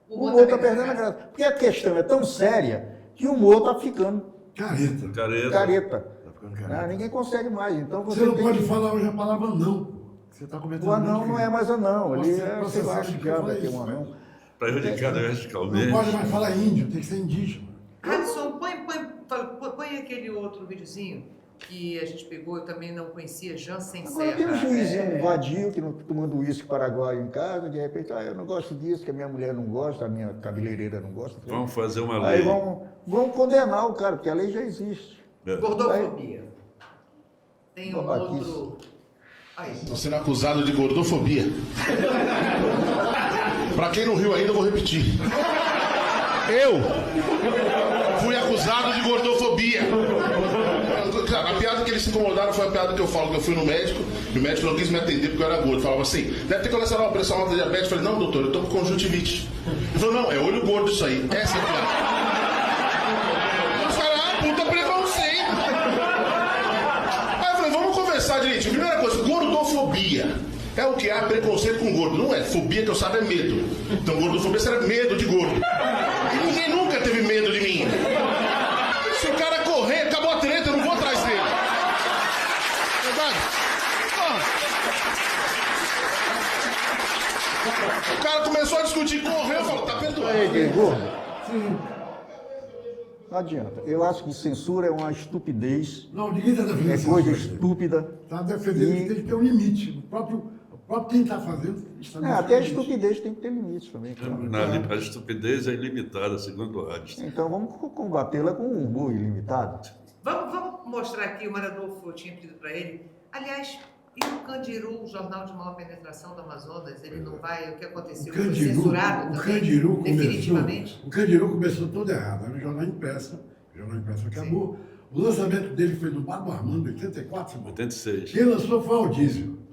O humor está perdendo a graça. Porque a questão é tão séria que o humor está ficando Careta. careta. Tá ficando careta. Ninguém consegue mais. Então Você não tem pode que... falar hoje a palavra não. Você está cometendo O anão não é mais anão. Ele Você é, sei lá, processado que porque diabo eu falei é ter isso, um anão. Prejudicado Não verticalmente. pode mais falar índio, tem que ser indígena. Alisson, põe aquele outro videozinho. que a gente pegou, eu também não conhecia, Jansen Agora Serra. tem um juizinho vadio que não tomando uísque paraguaio em casa, de repente, eu não gosto disso, que a minha mulher não gosta, a minha cabeleireira não gosta. Vamos fazer uma Aí lei. vão condenar o cara, porque a lei já existe. Gordofobia. Tem um Babaquice. outro... Aí. Estou sendo acusado de gordofobia. Para quem não riu ainda, eu vou repetir. Eu fui acusado de gordofobia. A piada que eles se incomodaram foi a piada que eu falo, que eu fui no médico, e o médico não quis me atender porque eu era gordo. Falava assim, deve ter colesterol, pressão alta, diabetes. Eu falei, não, doutor, eu tô com conjuntivite. Ele falou, não, é olho gordo isso aí. Essa é a piada. Eu falei, puta preconceito. Aí eu falei, vamos conversar direitinho. Primeira coisa, gordofobia. É o que há preconceito com gordo. Não é. Fobia que eu saiba é medo. Então gordofobia será medo de gordo. E ninguém nunca teve medo de mim. Se o cara correr, acabou a treta, eu não vou atrás dele. Verdade? O cara começou a discutir, correu, eu falo, tá perdoado. Aí, gordo? Não adianta. Eu acho que censura é uma estupidez, Não, ninguém está defendendo é essa coisa coisa. estúpida. Está defendendo que tem que ter um limite. O próprio quem está fazendo está Até a estupidez tem que ter limites também. Claro. A estupidez é ilimitada, segundo Einstein. Então vamos combatê-la com um humor ilimitado. Vamos mostrar aqui, o Maradolfo tinha pedido para ele. Aliás, e o Candiru, o jornal de maior penetração do Amazonas, ele não vai, o que aconteceu? Ele foi censurado também, definitivamente? O Candiru começou todo errado, era um jornal impresso, o jornal impresso acabou. O lançamento dele foi no Bar do Armando, 84, irmão. 86. Quem lançou foi o Aldísio.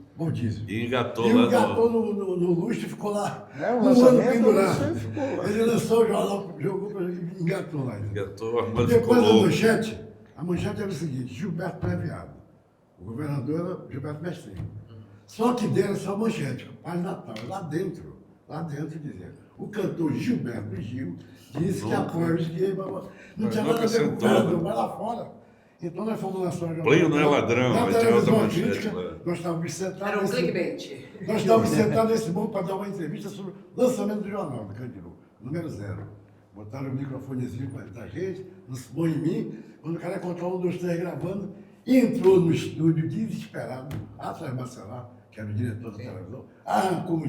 E engatou E lá engatou no luxo e ficou lá É, o um ano lançamento pendurado. ficou lá. Ele lançou o jornal, jogou e engatou lá. Engatou, o E Armando ficou depois louco. a manchete era o seguinte, Gilberto Pré-Viado. O governador era Gilberto Mestrinho. Só que deram só a manchete, Pai Natal. Lá dentro dizia, o cantor Gilberto Gil disse que apoia os gays, não tinha nada a ver com o governador, vai lá fora. Então nós fomos lançar o jornal. Plínio não é ladrão, Na mas tinha outra televisão manchete crítica, lá. nós estávamos sentados. Era um clickbait. Nós estávamos sentados nesse banco para dar uma entrevista sobre o lançamento do jornal, do Candiru, número 0. Botaram o microfonezinho para a gente, não se põe em mim. Quando o cara encontrou 1, 2, 3 gravando, entrou no estúdio desesperado, atrás Bacelar, que era o diretor da televisão, arrancou o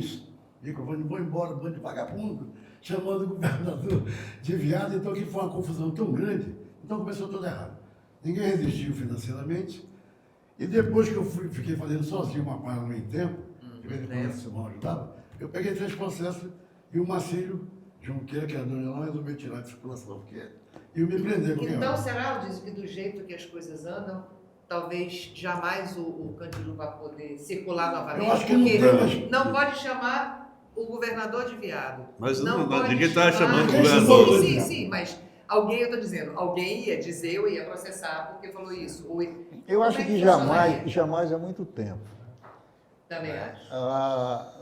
microfone, vou embora, bando de vagabundo, chamando o governador de viado. Então aqui foi uma confusão tão grande, então começou tudo errado. Ninguém resistiu financeiramente. E depois que eu fiquei fazendo sozinho uma página no meio tempo, de vez em quando o Simão ajudava, eu peguei 3 processos e o Marcílio Junqueira, que é dono lá, resolveu tirar de circulação, porque e me prender. Então, será, diz que do jeito que as coisas andam, talvez jamais o Candiru vá poder circular novamente? Eu acho que porque não tem, mas... não pode chamar o governador de viado. Mas pode ninguém está chamando o Sim, governador. Sim, mas alguém, eu estou dizendo, alguém ia dizer, eu ia processar porque falou isso. Eu acho que jamais há muito tempo. Também acho.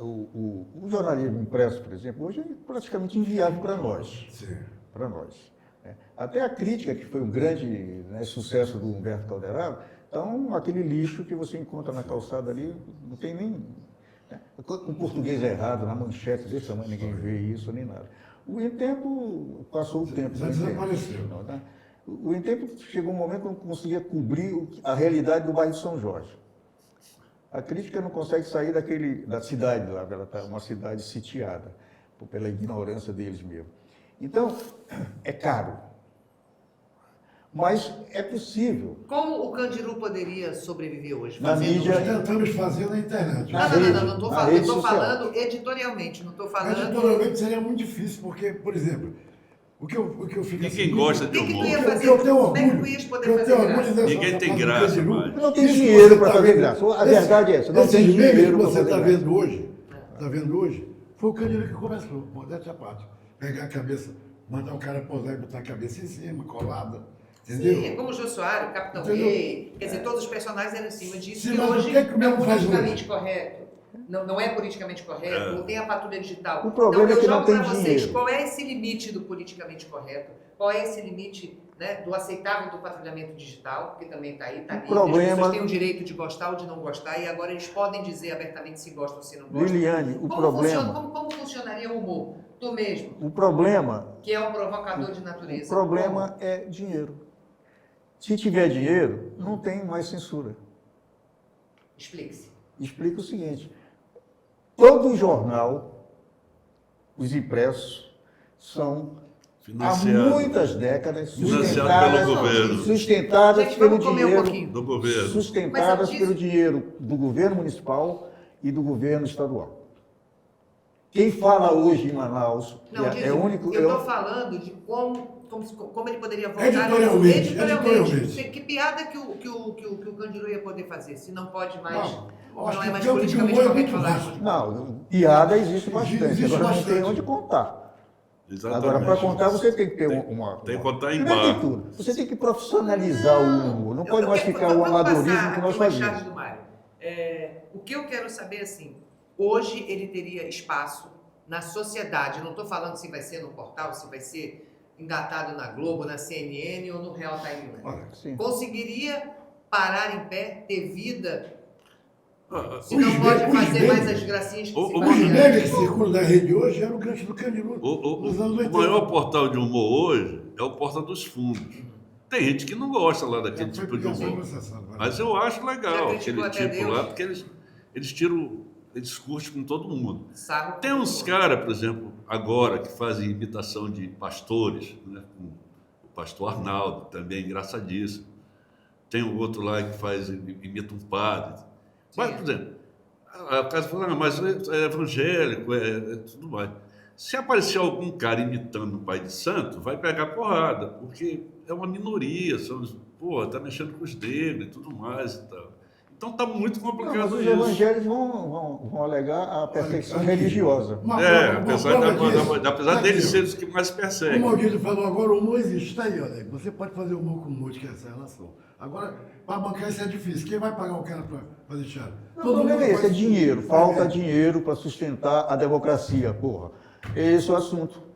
O jornalismo impresso, por exemplo, hoje é praticamente inviável para nós. Sim. Para nós. Até a crítica, que foi um grande sucesso do Humberto Calderaro, então aquele lixo que você encontra na calçada ali, não tem nem... O português é errado, na manchete desse tamanho, ninguém vê isso, nem nada. O Tempo passou o tempo. Já desapareceu. O Tempo chegou um momento que eu não conseguia cobrir a realidade do bairro de São Jorge. A crítica não consegue sair da cidade, lá, ela está uma cidade sitiada, pela ignorância deles mesmo. Então, é caro. Mas é possível. Como o Candiru poderia sobreviver hoje? Na mídia. Nós tentamos fazer na internet. Não estou falando. rede Estou social. falando editorialmente, não estou falando... Editorialmente seria muito difícil, porque, por exemplo, o que eu fico E quem gosta O de que tu humor? ia eu fazer? tenho Como é orgulho. que tu ias poder Eu fazer tenho orgulho graça? dessa Ninguém tem parte do graça Candiru. mais. Não tem Isso que dinheiro você para tá fazer vendo- graça. A verdade é essa, não tem esses memes dinheiro que para você fazer está graça. vendo hoje, foi o Candiru que começou, modéstia à parte. Pegar a cabeça, mandar o cara posar e botar a cabeça em cima, colada. Entendeu? Sim, é como o Jô Soares, o Capitão Entendeu? Gay, quer dizer, todos os personagens eram em cima disso, Sim, que mas o hoje que é que o não é mesmo faz politicamente correto. Não é politicamente correto, É. não tem a patrulha digital. O problema então, é que eu não jogo tem para vocês, dinheiro. qual é esse limite do politicamente correto? Qual é esse limite, né, do aceitável do patrulhamento digital, que também está aí, está livre, as problema- pessoas têm o direito de gostar ou de não gostar, e agora eles podem dizer abertamente se gostam ou se não gostam. Liliane, o problema... Como funcionaria o humor? Tu mesmo, O problema que é um provocador de natureza. é dinheiro. Se tiver dinheiro, não tem mais censura. Explique-se. Explica o seguinte: todo jornal, os impressos, são há Financiado. muitas décadas Financiado pelo governo. sustentadas Gente, pelo vamos comer um dinheiro, pouquinho. Do governo. sustentadas Mas eu pelo disse- dinheiro do governo municipal e do governo estadual. Quem fala hoje em Manaus Não, é o único. eu estou falando de como ele poderia voltar Editorialmente, editorialmente. Que piada que o Candiru ia poder fazer, se não pode mais, Não, eu acho não que é mais o campo de politicamente humor é correto muito falar vasto. isso. Não, piada existe bastante. Existe Agora não tem bastante. onde contar. Exatamente. Agora, para contar, você tem que ter Tem- uma. tem que contar em Primeiro bar. de tudo, você tem que profissionalizar o humor. Não pode mais ficar o Vamos amadorismo passar que nós aqui o chat fazemos. do Mário. O que eu quero saber, assim, hoje ele teria espaço na sociedade, não estou falando se vai ser no portal, se vai ser engatado na Globo, na CNN ou no Real Time One. Olha, Sim. Conseguiria parar em pé, ter vida, Ah, se não Os pode memes- fazer mais as gracinhas que se o- Os fazia memes que antes? circulam na rede hoje eram o gancho do Candiru O nos anos 80. maior portal de humor hoje é o Porta dos Fundos. Tem gente que não gosta lá daquele Já tipo de foi- já foi humor. processado, vai. Mas eu acho Já legal criticou aquele até tipo Deus. lá, porque eles tiram, eles curtem com todo mundo. Sarro Tem uns caras, por exemplo, agora, que fazem imitação de pastores, né? Com o pastor Arnaldo, também é engraçadíssimo. Tem o outro lá que imita um padre. Mas, por exemplo, o cara fala, mas é evangélico, é tudo mais. Se aparecer algum cara imitando o pai de santo, vai pegar porrada, porque é uma minoria, tá mexendo com os negros e tudo mais e tal. Então tá muito Não, complicado mas os isso. evangélicos vão alegar a perfeição religiosa. Apesar deles serem os que mais O perseguem. Maldito falou agora, o humor existe. Está aí, olha. Você pode fazer humor com humor de que é essa relação. Agora, para bancar isso é difícil. Quem vai pagar o cara para fazer teatro? O problema é esse, é dinheiro. Falta dinheiro para sustentar a democracia, porra. Esse é o assunto.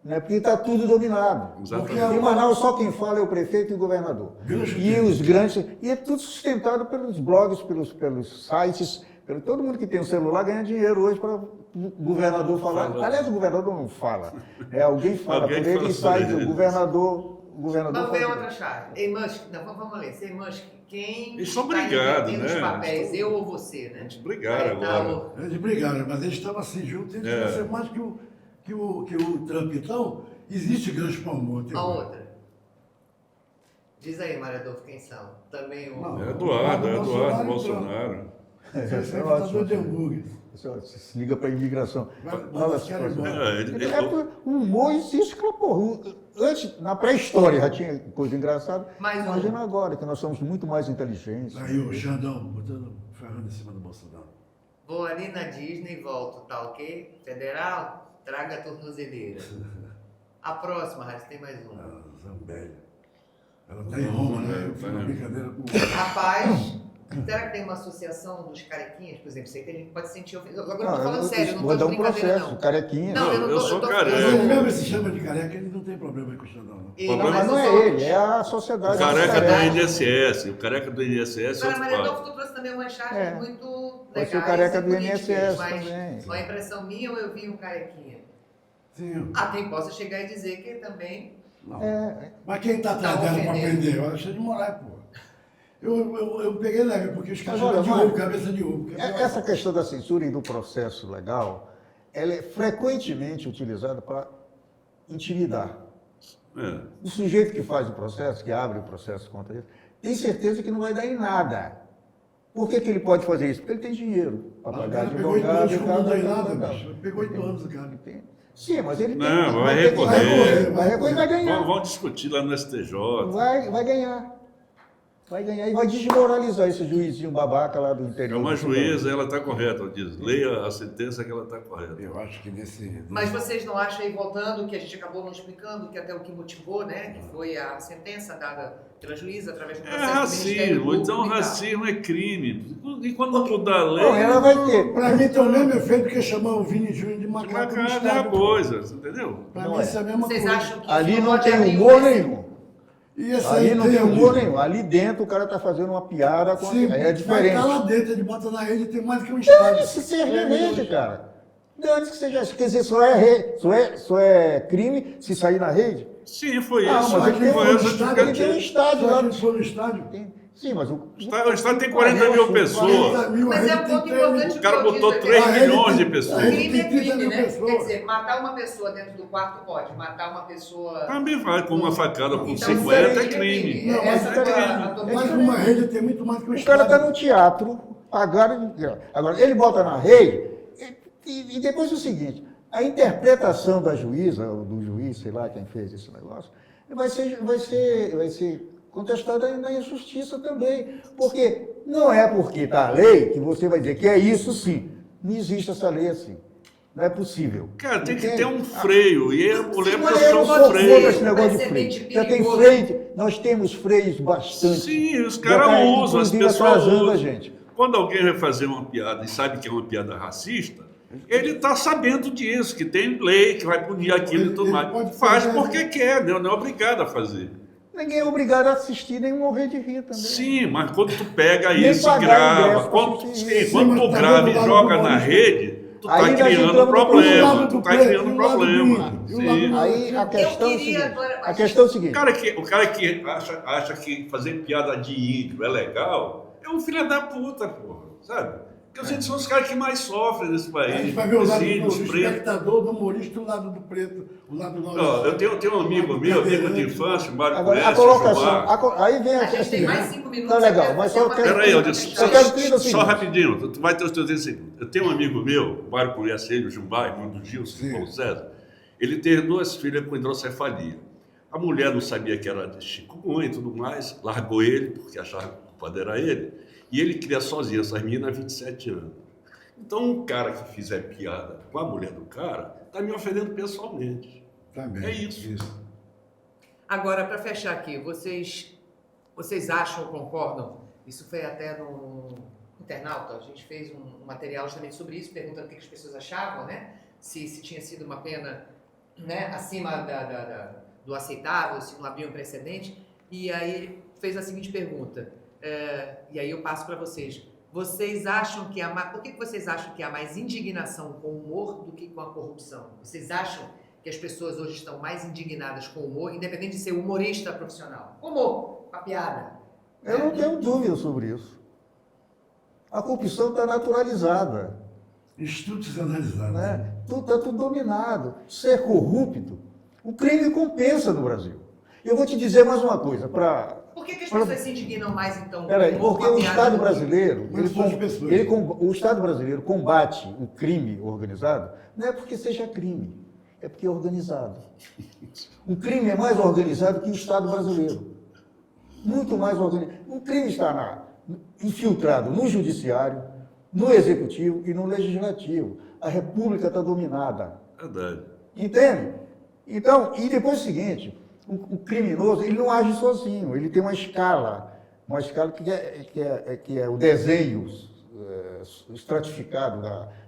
Né? Porque está tudo dominado. Exatamente. Em Manaus só quem fala é o prefeito e o governador. E os grandes. E é tudo sustentado pelos blogs, pelos sites. Todo mundo que tem um celular ganha dinheiro hoje para o governador falar. Aliás, o governador não fala. Alguém fala Alguém por ele fala e sai por do ele. governador. O governador Vamos ver fala. outra chave. Ei, Musk, não, vamos ler. Ei, Musk, quem Eles são está brigados, invertendo os né? papéis, eu ou você, né? Eles brigaram Aí tá agora. o- Eles brigaram, mas eles estavam assim juntos. Eles É. queriam ser mais que o Trump. Então, existe gancho para o humor. tem A humor. outra. Diz aí, Mário Adolfo, quem são? Também o... Não. É Eduardo Bolsonaro, Bolsonaro. Você é Essa é ditador ótima. de hambúrguer. Pessoal, se liga para a imigração. Vai- Olha os caras só. vão. O humor existe, cara, porra. Antes, na pré-história já tinha coisa engraçada. Mais um. Imagina agora, que nós somos muito mais inteligentes. Aí o Xandão botando ferrando em cima do Bolsonaro. Vou ali na Disney e volto, tá ok? Federal, traga a tornozeleira. A próxima, Raíssa, tem mais uma. A Zambelli. Ela está em Roma, né? Eu fiz uma brincadeira com Rapaz, será que tem uma associação dos carequinhas? Por exemplo, sei que a gente pode sentir ofendido. Agora eu tô falando sério, não vou tô dar de um brincadeira, processo, não. carequinha. Não, eu não Eu tô... sou tô- careca. Mas ele mesmo se chama de careca, ele não tem problema com o Xandão, não. E- Problema Mas mas não os é outros- ele, é a sociedade. O careca do careca. INSS. O careca do INSS é Agora, outro Maria papo. Adolfo, tu trouxe também umas charges É. muito Pode legais ser o careca e do políticas, INSS mas também. uma impressão minha ou eu vi um carequinha? Sim. Há quem possa chegar e dizer que também... Não. É, Mas quem está atrás Tá dela para ofendendo. prender? Eu achei de morar, pô. Eu peguei leve, porque os caras Mas olha, chamam de Mário, ovo, cabeça de ovo. que é pior. essa questão da censura e do processo legal, ela é frequentemente utilizada para intimidar. É. O sujeito que faz o processo, que abre o processo contra ele, tem certeza que não vai dar em nada. Por que ele pode fazer isso? Porque ele tem dinheiro para O pagar cara pegou 8 advogado anos e que tal. não dá em tal, nada, tal, bicho. tal. Pegou 8 anos o cara. Sim, mas ele Não, tem, vai ter que- recorrer. Vai recorrer e vai ganhar. Vamos discutir lá no STJ. Vai ganhar. Vai ganhar e vai desmoralizar esse juizinho babaca lá do É interior. uma do Sudão. juíza, ela está correta, ela diz. Leia a sentença que ela está correta. Eu acho que nesse... Mas vocês não acham, aí voltando, que a gente acabou não explicando, que até o que motivou, né, que foi a sentença dada pela juíza através do É processo do Ministério racismo, Público então e tal. racismo é crime. E quando não mudar a lei, Não, ela vai ter. Pra mim tem o mesmo efeito que chamar o Vini Júnior de macaco macaco do é a Estado. coisa, você entendeu? Pra Não mim é. isso é a mesma Vocês coisa. acham que Ali isso não pode tem abrir humor um- nenhum. E esse Ali aí não tem ali. humor nenhum. Ali dentro o cara está fazendo uma piada com Sim, é diferente. Mas tá lá dentro, ele bota na rede, tem mais que um Estado. Dane-se seja rede, cara. Dane-se que seja. Quer dizer, só é crime se sair na rede. Sim, foi Ah, isso. mas ele tem Foi um essa estádio, ele tem um justificativa. estádio Só lá. que ele foi no estádio. Sim, mas O estádio tem 40 mil pessoas. 40 mil, Mas a é rede um tem ponto 3 mil. importante. O cara que eu botou disse, 3 a rede milhões de tem- pessoas. a rede Crime é tem 30 crime, mil né? pessoas. Quer dizer, matar uma pessoa dentro do quarto pode, matar uma pessoa... Também vai com uma facada com Então, 50 é diferente crime. Não, mas Essa é é crime. a tua Mas opinião. uma rede tem muito mais que um O cara estádio. está no teatro, pagaram. Agora, ele bota na rede, e depois o seguinte: a interpretação da juíza, ou do juiz, sei lá quem fez esse negócio, vai ser contestada na injustiça também. Porque não é porque está a lei que você vai dizer que é isso sim. Não existe essa lei assim. Não é possível. Cara, tem que Entende? ter um freio. E a mulher Mas eu não puxou sou o contra freio. esse negócio de Vai ser freio. bem Já tem perigoso. freio, nós temos freios bastante. Sim, os Já caras tá, usam, as inclusive, pessoas atrasando a usam. gente. Quando alguém vai fazer uma piada e sabe que é uma piada racista, ele está sabendo disso, que tem lei, que vai punir aquilo e tudo Ele mais. pode Faz fazer, porque quer, não é obrigado a fazer. Ninguém é obrigado a assistir nem morrer de rir também. Sim, mas quando tu pega Nem isso e pagar grava, ingresso pra quando, assistir sim, isso. quando Sim, tu mas tá grava vendo e o lado joga do na humorista? rede, tu Aí tá nós criando entramos no problema, lado tu do tá preto, criando e o lado do problema. índio, e o Sim. lado do- Aí a questão é o queria seguinte, agora- a questão é o seguinte, O cara que acha que fazer piada de índio é legal, é um filho da puta, porra, sabe? Porque os índios são os caras que mais sofrem nesse A país. gente vai ver o Os lado índios, do pretos. espectador, do humorista, o lado do preto, o lado do Ó, eu tenho um amigo meu, amigo de infância, o Mário agora a conhece, colocação, Gilmar. aí vem A a gente questão. tem mais 5 minutos. Tá legal, eu mas quero só fazer quero- uma Peraí, pergunta pra eu fechar. quero 30 só segundos. rapidinho, tu vai ter os teus 30 segundos. Eu tenho um amigo meu, o Mário conhece ele, o Gilmar, irmão do Gilson, Sim. Paulo César. Ele teve 2 filhas com hidrocefalia. A mulher não sabia que era de chikungunya e tudo mais, largou ele, porque achava que o culpado era ele. E ele cria sozinho essas meninas há 27 anos. Então, um cara que fizer piada com a mulher do cara, está me ofendendo pessoalmente. Também. É isso. Agora, para fechar aqui, vocês acham ou concordam? Isso foi até no internauta, a gente fez um material justamente sobre isso, perguntando o que as pessoas achavam, né? Se tinha sido uma pena, né, acima do aceitável, se não havia um precedente. E aí ele fez a seguinte pergunta, e aí eu passo para vocês. Vocês acham que por que vocês acham que há mais indignação com o humor do que com a corrupção? Vocês acham que as pessoas hoje estão mais indignadas com o humor, independente de ser humorista profissional? Humor, com a piada. Eu não tenho dúvida sobre isso. A corrupção está naturalizada, Institucionalizado. né? Está tudo dominado. Ser corrupto, o crime compensa no Brasil. Eu vou te dizer mais uma coisa, Por que as pessoas se indignam mais, então, com Peraí, o humor, porque com a o piada? Estado do que- brasileiro, Mas são as pessoas. o Estado brasileiro combate o crime organizado, não é porque seja crime, é porque é organizado. O crime é mais organizado que o Estado brasileiro. Muito mais organizado. O crime está infiltrado no judiciário, no executivo e no legislativo. A República está dominada. Verdade. Entende? Então, e depois é o seguinte, o criminoso, ele não age sozinho, ele tem uma escala que é o desenho estratificado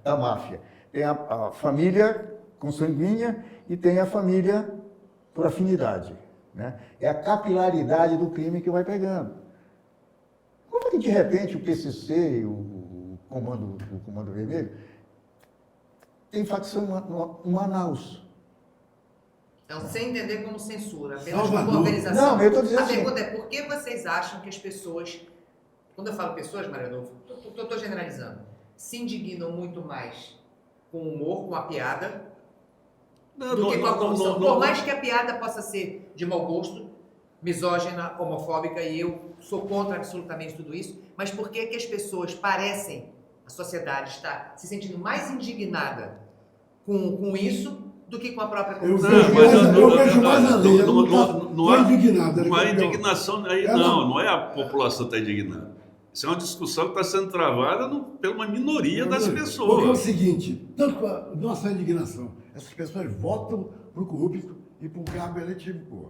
da máfia. Tem a família consanguínea e tem a família por afinidade, né? É a capilaridade do crime que vai pegando. Como é que, de repente, o PCC e o Comando Vermelho tem facção em Manaus? Então, sem entender como censura, apenas Salvador. como organização. Não, eu tô dizendo A assim- pergunta é, por que vocês acham que as pessoas, quando eu falo pessoas, Mariano, eu estou generalizando, se indignam muito mais com o humor, com a piada, do que com a corrupção? Por mais que a piada possa ser de mau gosto, misógina, homofóbica, e eu sou contra absolutamente tudo isso, mas por que as pessoas parecem, a sociedade está se sentindo mais indignada com isso do que com a própria Eu corrupção? vejo mais a lei. Ela não está indignada. Não há ela quer pior. indignação aí, Ela- não é a população que está indignada. Isso é uma discussão que está sendo travada por uma minoria das Porque é o pessoas. seguinte, tanto com a nossa indignação, essas pessoas votam para o corrupto e para o cargo eletivo, pô.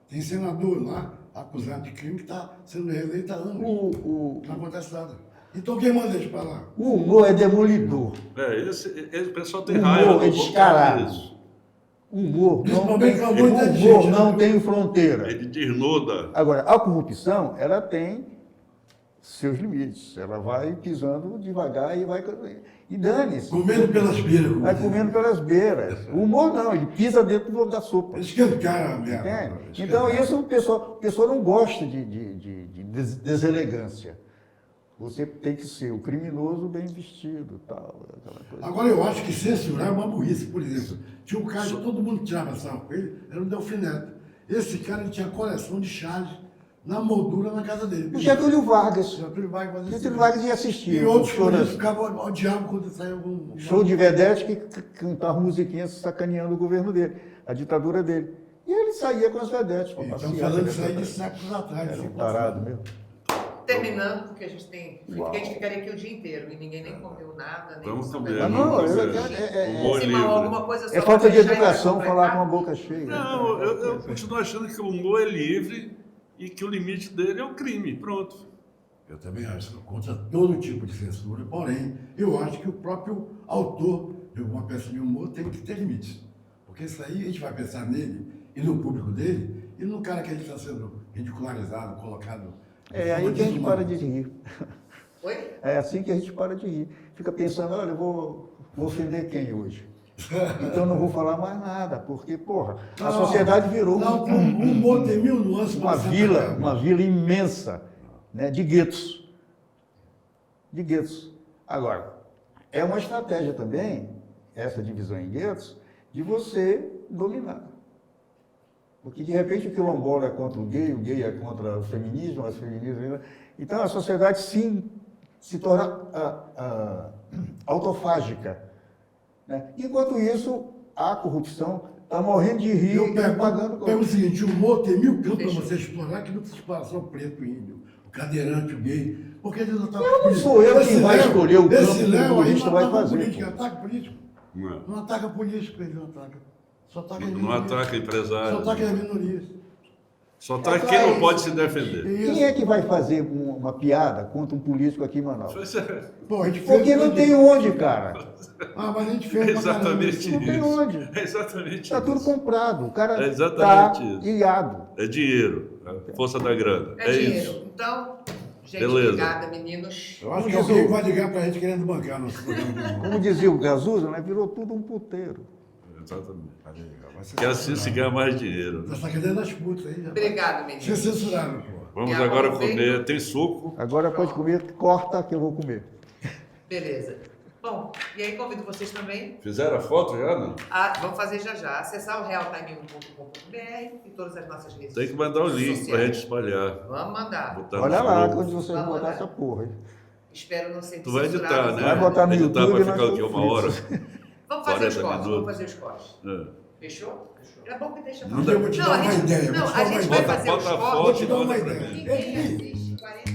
Tem senador lá, acusado de crime, que está sendo reeleito há anos. Não acontece nada. Então quem manda eles para lá? O humor é demolidor. Esse pessoal tem O raiva. humor é do povo descarado. disso. O humor não Principalmente tem, com a muita o humor gente, né? não tem fronteira. Ele desnuda. Agora, a corrupção, ela tem seus limites. Ela vai pisando devagar e vai... E dane-se. Comendo pelas beiras. como Vai diz. comendo pelas beiras. O humor não, ele pisa dentro da sopa. Eles escancaram a merda. Entende? Então, isso o pessoal não gosta de deselegância. Você tem que ser o criminoso bem vestido, tal, aquela coisa. Agora, eu acho que censurar é uma burrice, por exemplo. Tinha um cara que todo mundo tirava sarro com ele, era o Delfim Neto. Esse cara ele tinha coleção de charges na moldura na casa dele. O Getúlio Vargas. Getúlio Vargas fazia Getúlio isso. Vargas ia assistir. E outros show, políticos ficavam odiavam quando saiu algum... show de vedete que cantava musiquinhas sacaneando o governo dele, a ditadura dele. E ele saía com as vedetes. pra Estamos passear, falando né? isso aí de séculos atrás. Era um séculos tarado atrás. mesmo. Terminando, porque a gente tem. Uau. A gente ficaria aqui o dia inteiro e ninguém nem comeu nada, nem Vamos somou comer. Ah, nada. não, Humor Simão, livre. alguma coisa só É falta pra de deixar ele educação completar? falar com a boca cheia. Não, eu continuo achando que o humor é livre e que o limite dele é o crime. Pronto. Eu também acho, sou contra todo tipo de censura, porém, eu acho que o próprio autor de uma peça de humor tem que ter limites. Porque isso aí a gente vai pensar nele e no público dele e no cara que a gente está sendo ridicularizado, colocado. de É aí forma que a gente desumana. para de rir. Oi? É assim que a gente para de rir. Fica pensando, olha, eu vou ofender quem hoje? Então não vou falar mais nada, porque, porra, a sociedade virou Não, o humor tem mil nuances. uma para ser vila, atacado. uma vila imensa, né, de guetos. De guetos. Agora, é uma estratégia também, essa divisão em guetos, de você dominar. Porque, de repente, o quilombola é contra o gay é contra o feminismo, as feministas... Então, a sociedade, sim, se torna autofágica. Né? Enquanto isso, a corrupção está morrendo de rir Eu e pagando... pego o seguinte, o humor tem mil campos para Fechou. você explorar, que não precisa explorar só o preto, o índio, o cadeirante, o gay, porque ele não está... Não sou eu quem vai escolher o campo Esse que Léo o aí político não vai ataca fazer, político, pô. ataca político. Não, Não ataca político, ele não ataca. Só ataca as não minorias. ataca Só empresário. ataca as minorias. Só ataca quem não pode se defender. Quem é que vai fazer uma piada contra um político aqui em Manaus? Pô, a gente fez... Porque não tem onde, cara. Ah, mas a gente fez É pra caramba exatamente isso. Não tem isso. onde. É exatamente Está isso. tudo comprado. O cara É está exatamente isso. ilhado. É dinheiro. A força da grana. É, É dinheiro. isso. Então, gente, Beleza. obrigada, meninos. Eu acho que alguém vai ligar pra gente querendo bancar nosso programa. Como dizia o Gazuza, né? Virou tudo um puteiro. Exatamente. Vai ser Que assim se ganha mais dinheiro. Tá sacaneando as putas aí, já. Obrigado, Vocês meninos. censuraram, pô. Vamos E agora agora vem- comer. Tem suco. Agora pode comer, corta que eu vou comer. Beleza. Bom, e aí convido vocês também Fizeram a foto já, não? vamos fazer já. Acessar o realtime1.com.br e todas as nossas redes Tem que mandar o link sociais. pra gente espalhar. Vamos mandar. Botar no Olha lá, grupo. quando vocês Vamos botar lá. essa porra. Hein? Espero não ser Tu vai editar, censurado. né? Vai botar no Editar YouTube, vai nós ficar o quê? somos Uma hora? fritos. Vamos fazer os 40 cortes, vamos minutos. fazer os cortes. É. Fechou? É bom que deixa Não Eu vou te dar uma ideia. Não, vou te a dar uma gente ideia. vai fazer os Bota a cortes. Vou te dar uma Bota pra ideia. mim. Ninguém assiste 40